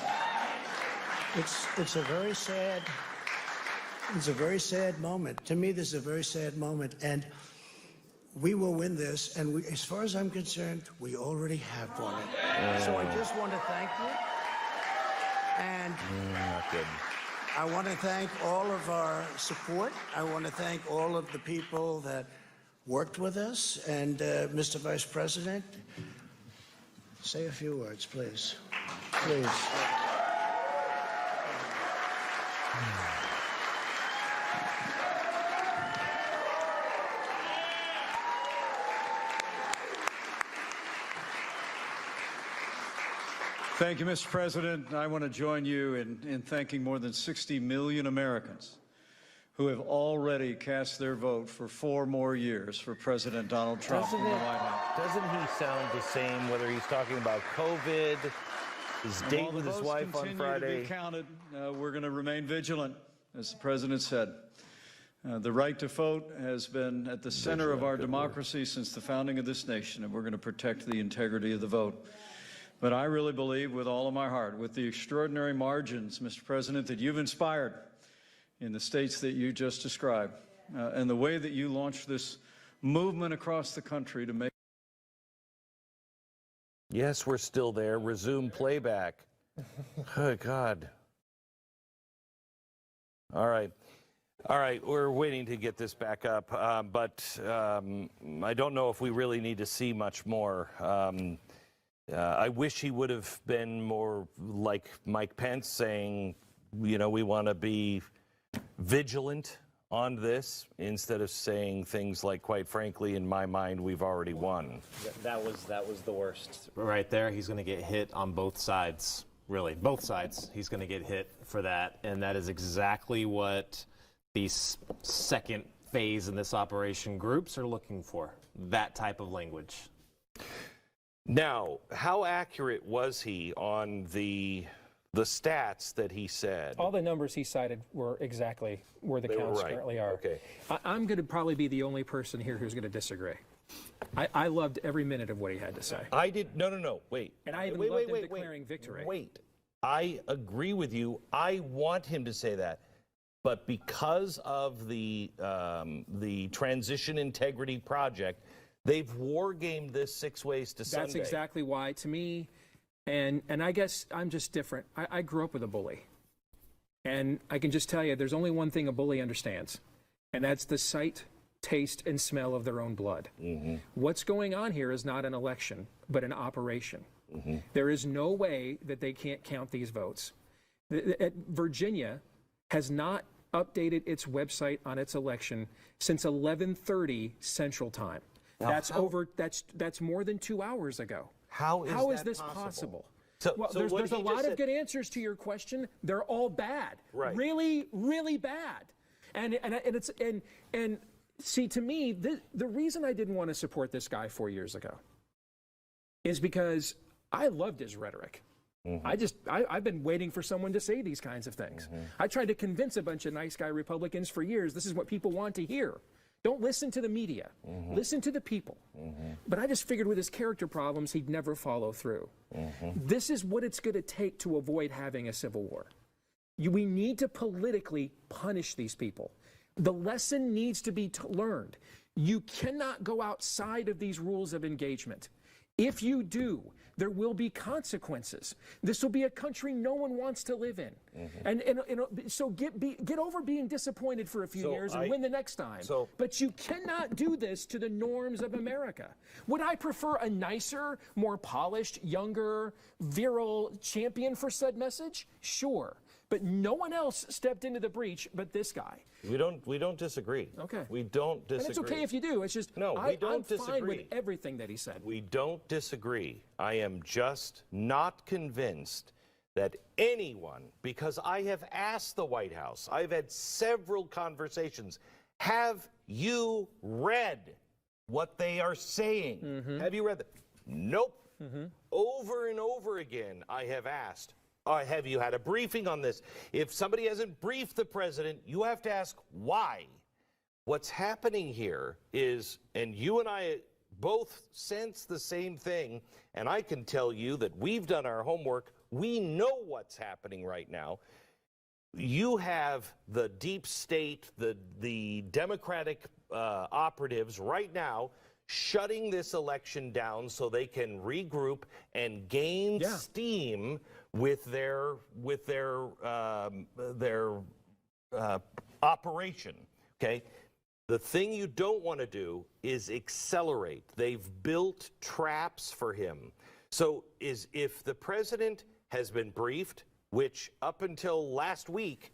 It's a very sad moment. To me, this is a very sad moment, and we will win this, and as far as I'm concerned, we already have won it. So I just want to thank you, and Not good. I want to thank all of our support. I want to thank all of the people that worked with us. And Mr. Vice President, say a few words, please. Please. Thank you, Mr. President. I want to join you in thanking more than 60 million Americans who have already cast their vote for 4 more years for President Donald Trump in the White House. Doesn't he sound the same, whether he's talking about COVID, his date with his wife on Friday? To be counted, we're going to remain vigilant, as the President said. The right to vote has been at the center of our democracy since the founding of this nation, and we're going to protect the integrity of the vote. But I really believe with all of my heart, with the extraordinary margins, Mr. President, that you've inspired in the states that you just described, and the way that you launched this movement across the country to make... Yes, we're still there. Resume playback. Good God. All right. All right, we're waiting to get this back up, but I don't know if we really need to see much more. I wish he would have been more like Mike Pence, saying, you know, we want to be vigilant on this, instead of saying things like, quite frankly, in my mind, we've already won. That was the worst. Right there, he's going to get hit on both sides, really. Both sides, he's going to get hit for that, and that is exactly what the second phase in this operation groups are looking for, that type of language. Now, how accurate was he on the stats that he said? All the numbers he cited were exactly where the counts currently are. Okay. I'm going to probably be the only person here who's going to disagree. I loved every minute of what he had to say. I did. No. Wait. And I even loved him declaring victory. Wait. I agree with you. I want him to say that. But because of the Transition Integrity Project, they've war-gamed this 6 ways to Sunday. That's exactly why, to me, and I guess I'm just different. I grew up with a bully. And I can just tell you, there's only one thing a bully understands, and that's the sight, taste, and smell of their own blood. Mm-hmm. What's going on here is not an election, but an operation. Mm-hmm. There is no way that they can't count these votes. Virginia has not updated its website on its election since 11:30 Central Time. Now, That's more than 2 hours ago. How is this that possible? So There's a lot of good answers to your question. They're all bad. Right. Really, really bad. And see, to me, the reason I didn't want to support this guy 4 years ago is because I loved his rhetoric. Mm-hmm. I've been waiting for someone to say these kinds of things. Mm-hmm. I tried to convince a bunch of nice guy Republicans for years. This is what people want to hear. Don't listen to the media. Mm-hmm. Listen to the people. Mm-hmm. But I just figured with his character problems, he'd never follow through. Mm-hmm. This is what it's going to take to avoid having a civil war. We need to politically punish these people. The lesson needs to be learned. You cannot go outside of these rules of engagement. If you do, there will be consequences. This will be a country no one wants to live in. Mm-hmm. So get over being disappointed for a few years and win the next time. But you cannot do this to the norms of America. Would I prefer a nicer, more polished, younger, virile champion for said message? Sure. But no one else stepped into the breach but this guy. We don't disagree. Okay. We don't disagree. And it's okay if you do. It's just we don't disagree. I'm fine with everything that he said. We don't disagree. I am just not convinced that anyone, because I have asked the White House, I've had several conversations, have you read what they are saying? Mm-hmm. Have you read them? Nope. Mm-hmm. Over and over again, I have asked, have you had a briefing on this? If somebody hasn't briefed the president, you have to ask why. What's happening here is, and you and I both sense the same thing, and I can tell you that we've done our homework. We know what's happening right now. You have the deep state, the Democratic operatives right now shutting this election down so they can regroup and gain steam with their operation. Okay, The thing you don't want to do is accelerate. They've built traps for him. So if the president has been briefed, which up until last week,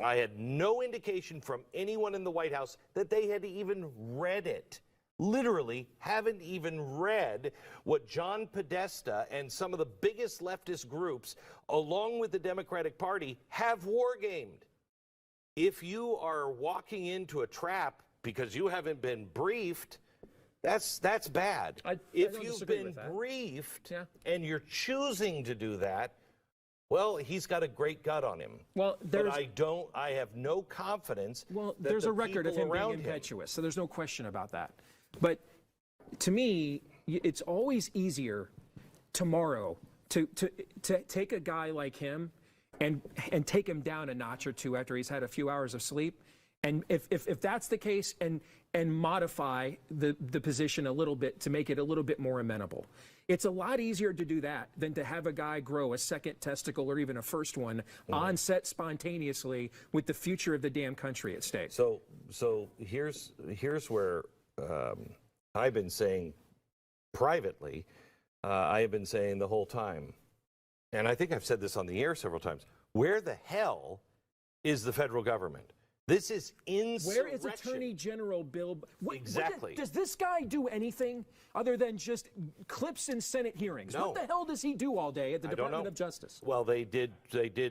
I had no indication from anyone in the White House that they had even read it. Literally haven't even read what John Podesta and some of the biggest leftist groups, along with the Democratic Party, have wargamed. If you are walking into a trap because you haven't been briefed, that's bad. If you've been briefed and you're choosing to do that, well, he's got a great gut on him. Well, but I have no confidence. Well, that there's the a record of him being impetuous, so there's no question about that. But to me, it's always easier tomorrow to take a guy like him and take him down a notch or two after he's had a few hours of sleep. And if that's the case, and modify the position a little bit to make it a little bit more amenable. It's a lot easier to do that than to have a guy grow a second testicle or even a first one on set spontaneously with the future of the damn country at stake. So here's where I've been saying privately, I have been saying the whole time, and I think I've said this on the air several times, where the hell is the federal government? This is insurrection. Where is Attorney General Bill? Exactly. Does this guy do anything other than just clips in Senate hearings? No. What the hell does he do all day at the Department of Justice? Well, they did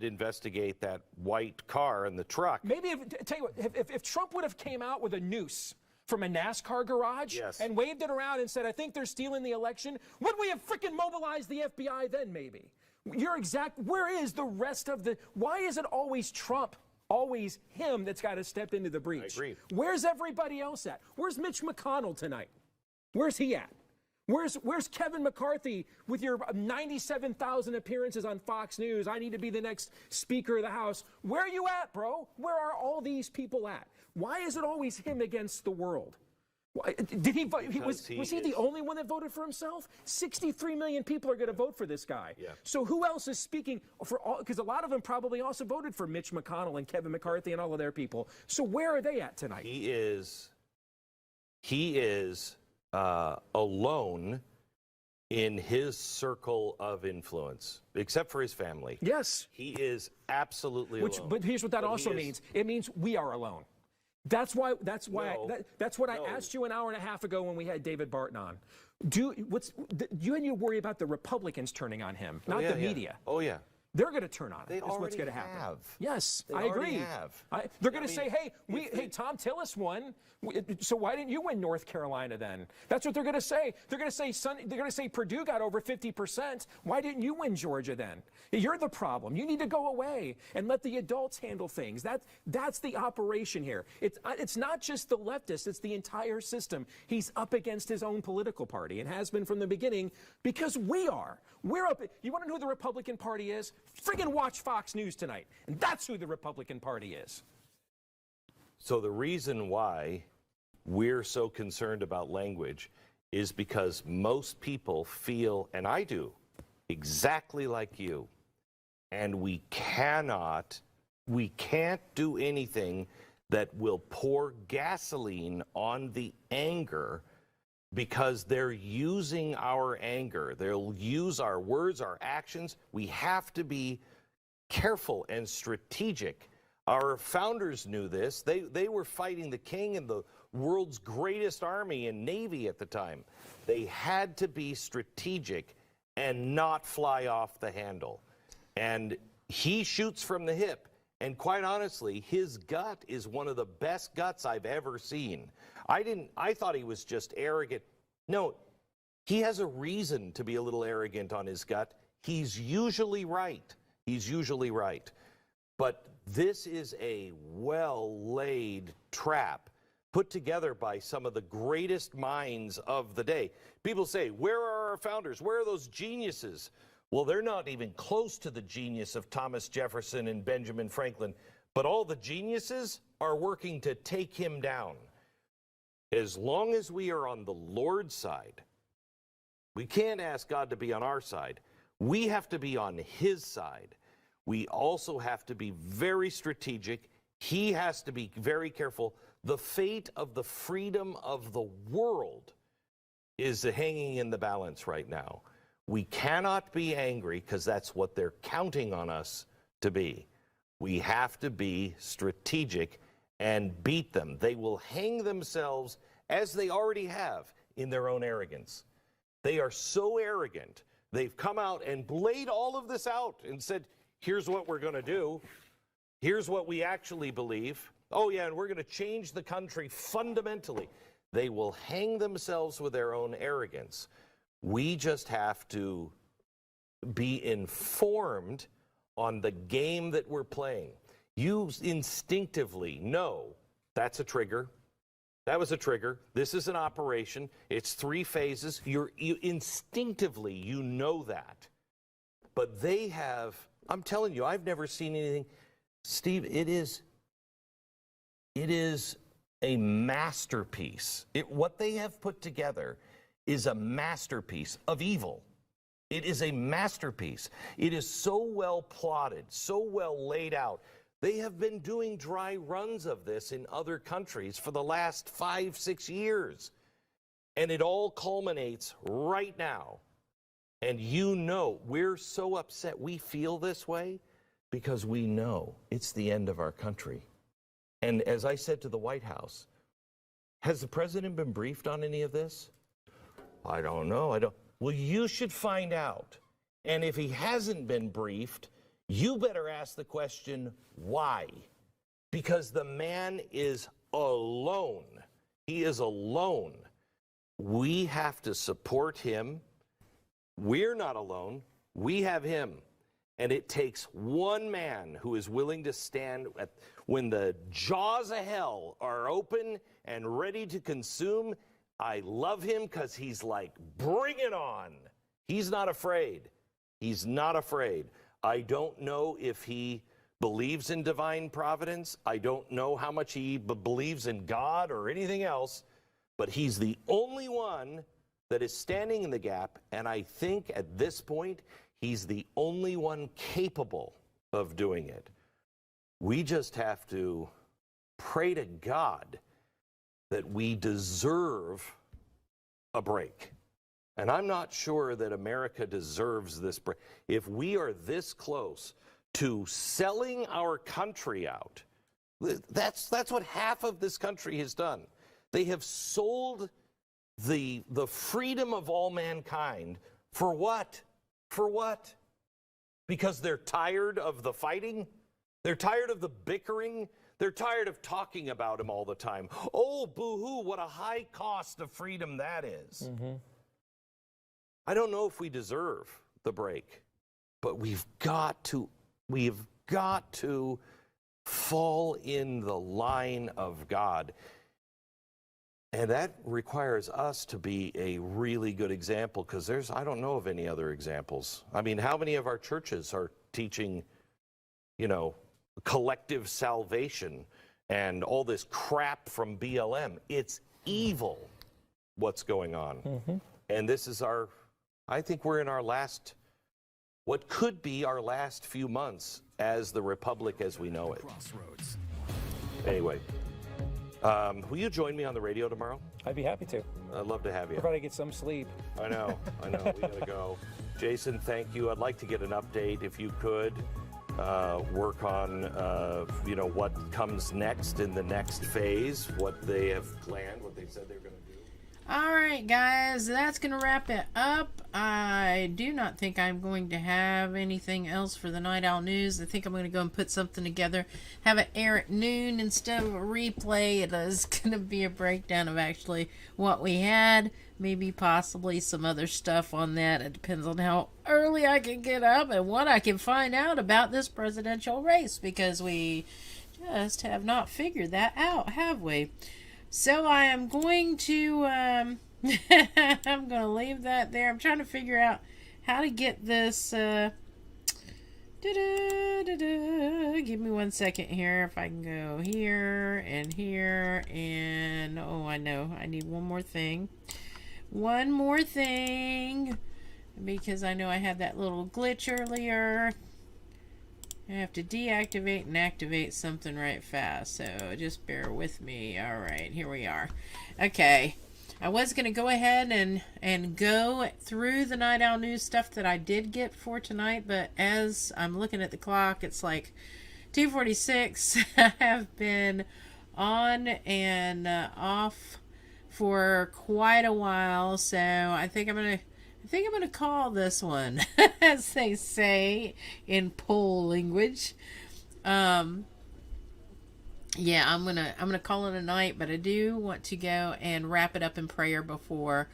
investigate that white car in the truck. Maybe if Trump would have came out with a noose from a NASCAR garage and waved it around and said, I think they're stealing the election, would we have freaking mobilized the FBI then maybe? Where is the rest of why is it always Trump? Always him that's got to step into the breach. I agree. Where's everybody else at? Where's Mitch McConnell tonight? Where's he at? Where's Kevin McCarthy with your 97,000 appearances on Fox News? I need to be the next Speaker of the House. Where are you at, bro? Where are all these people at? Why is it always him against the world? Did he vote? Was he the only one that voted for himself? 63 million people are going to vote for this guy. Yeah. So who else is speaking for all? Because a lot of them probably also voted for Mitch McConnell and Kevin McCarthy and all of their people. So where are they at tonight? He is alone in his circle of influence, except for his family. Yes. He is absolutely alone. But here's what that also means. It means we are alone. That's what I asked you an hour and a half ago when we had David Barton on. You and you worry about the Republicans turning on him, not the media. Oh yeah. They're going to turn on him. They That's what's going to already happen. have. Yes, They I already agree. have. They're going to say, "Hey, Tom Tillis won. So why didn't you win North Carolina then?" That's what they're going to say. They're going to say Purdue got over 50%. Why didn't you win Georgia then? You're the problem. You need to go away and let the adults handle things. That's the operation here. It's not just the leftists. It's the entire system. He's up against his own political party and has been from the beginning because we are. We're up. You want to know who the Republican Party is? Friggin' watch Fox News tonight. And that's who the Republican Party is. So the reason why we're so concerned about language is because most people feel, and I do, exactly like you. And we can't do anything that will pour gasoline on the anger because they're using our anger. They'll use our words, our actions. We have to be careful and strategic. Our founders knew this. They were fighting the king and the world's greatest army and navy at the time. They had to be strategic and not fly off the handle. And he shoots from the hip. And quite honestly, his gut is one of the best guts I've ever seen. I thought he was just arrogant. No, he has a reason to be a little arrogant on his gut. He's usually right. He's usually right. But this is a well-laid trap put together by some of the greatest minds of the day. People say, where are our founders? Where are those geniuses? Well, they're not even close to the genius of Thomas Jefferson and Benjamin Franklin, but all the geniuses are working to take him down. As long as we are on the Lord's side, we can't ask God to be on our side. We have to be on his side. We also have to be very strategic He has to be very careful. The fate of the freedom of the world is hanging in the balance right now. We cannot be angry because that's what they're counting on us to be. We have to be strategic and beat them. They will hang themselves, as they already have, in their own arrogance. They are so arrogant. They've come out and laid all of this out and said, here's what we're going to do. Here's what we actually believe. Oh, yeah, and we're going to change the country fundamentally. They will hang themselves with their own arrogance. We just have to be informed on the game that we're playing. You instinctively know that's a trigger. That was a trigger. This is an operation. It's 3 phases. You instinctively, you know that. But they have, I'm telling you, I've never seen anything. Steve, it is a masterpiece. What they have put together is a masterpiece of evil. It is a masterpiece. It is so well plotted, so well laid out. They have been doing dry runs of this in other countries for the last 5-6 years. And it all culminates right now. And you know, we're so upset. We feel this way because we know it's the end of our country. And as I said to the White House, has the president been briefed on any of this? I don't know. Well, you should find out. And if he hasn't been briefed, you better ask the question, why? Because the man is alone. He is alone. We have to support him. We're not alone. We have him. And it takes one man who is willing to stand when the jaws of hell are open and ready to consume. I love him because he's like, bring it on. He's not afraid. He's not afraid. I don't know if he believes in divine providence. I don't know how much he believes in God or anything else, but he's the only one that is standing in the gap, and I think at this point, he's the only one capable of doing it. We just have to pray to God that we deserve a break. And I'm not sure that America deserves this break. If we are this close to selling our country out, that's what half of this country has done. They have sold the freedom of all mankind for what? For what? Because they're tired of the fighting? They're tired of the bickering? They're tired of talking about him all the time. Oh, boo-hoo, what a high cost of freedom that is. Mm-hmm. I don't know if we deserve the break, but we've got to fall in the line of God. And that requires us to be a really good example, because I don't know of any other examples. I mean, how many of our churches are teaching, collective salvation and all this crap from BLM? It's evil what's going on. Mm-hmm. And this is I think we're in what could be our last few months as the Republic as we know it. Crossroads. Anyway. Will you join me on the radio tomorrow? I'd be happy to. I'd love to have you. Provided I get some sleep. I know. We gotta go. Jason, thank you. I'd like to get an update, if you could, work on, what comes next in the next phase, what they have planned, what they said they're going to do. All right, guys, that's going to wrap it up. I do not think I'm going to have anything else for the Night Owl News. I think I'm going to go and put something together, have it air at noon instead of a replay. It is going to be a breakdown of actually what we had, maybe possibly some other stuff on that. It depends on how early I can get up and what I can find out about this presidential race, because we just have not figured that out, have we? So I am going to, I'm going to leave that there. I'm trying to figure out how to get this, give me 1 second here. If I can go here, and, oh, I know, I need one more thing, because I know I had that little glitch earlier. I have to deactivate and activate something right fast, so just bear with me. All right, here we are. Okay, I was going to go ahead and go through the Night Owl News stuff that I did get for tonight, but as I'm looking at the clock, it's like 2:46. I have been on and off for quite a while, so I think I'm gonna call this one, as they say in pole language. Yeah, I'm gonna call it a night, but I do want to go and wrap it up in prayer before.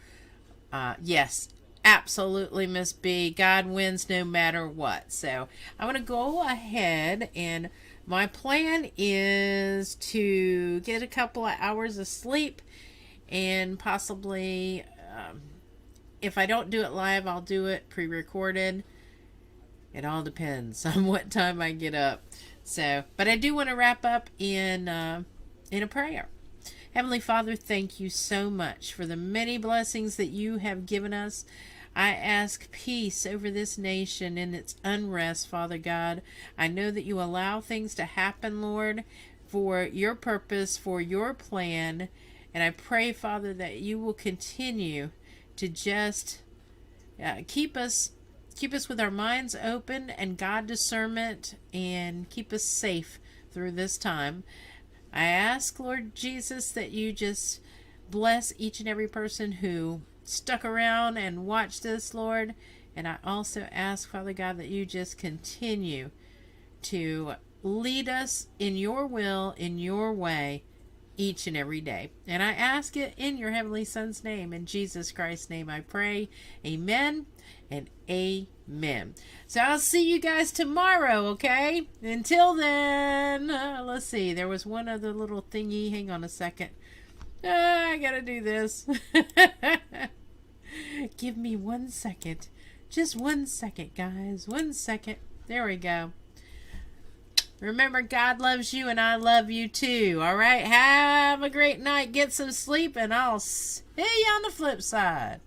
Yes, absolutely, Miss B. God wins no matter what. So I'm gonna go ahead, and my plan is to get a couple of hours of sleep, and possibly. If I don't do it live, I'll do it pre-recorded. It all depends on what time I get up. So, but I do want to wrap up in a prayer. Heavenly Father, thank you so much for the many blessings that you have given us. I ask peace over this nation and its unrest, Father God. I know that you allow things to happen, Lord, for your purpose, for your plan. And I pray, Father, that you will continue to just keep us with our minds open and God discernment, and keep us safe through this time. I ask, Lord Jesus, that you just bless each and every person who stuck around and watched this, Lord. And I also ask, Father God, that you just continue to lead us in your will, in your way, each and every day. And I ask it in your Heavenly Son's name, in Jesus Christ's name I pray. Amen and amen. So I'll see you guys tomorrow, okay? Until then, let's see. There was one other little thingy. Hang on a second. I gotta do this. Give me 1 second. Just 1 second, guys. 1 second. There we go. Remember, God loves you and I love you too. All right? Have a great night. Get some sleep, and I'll see you on the flip side.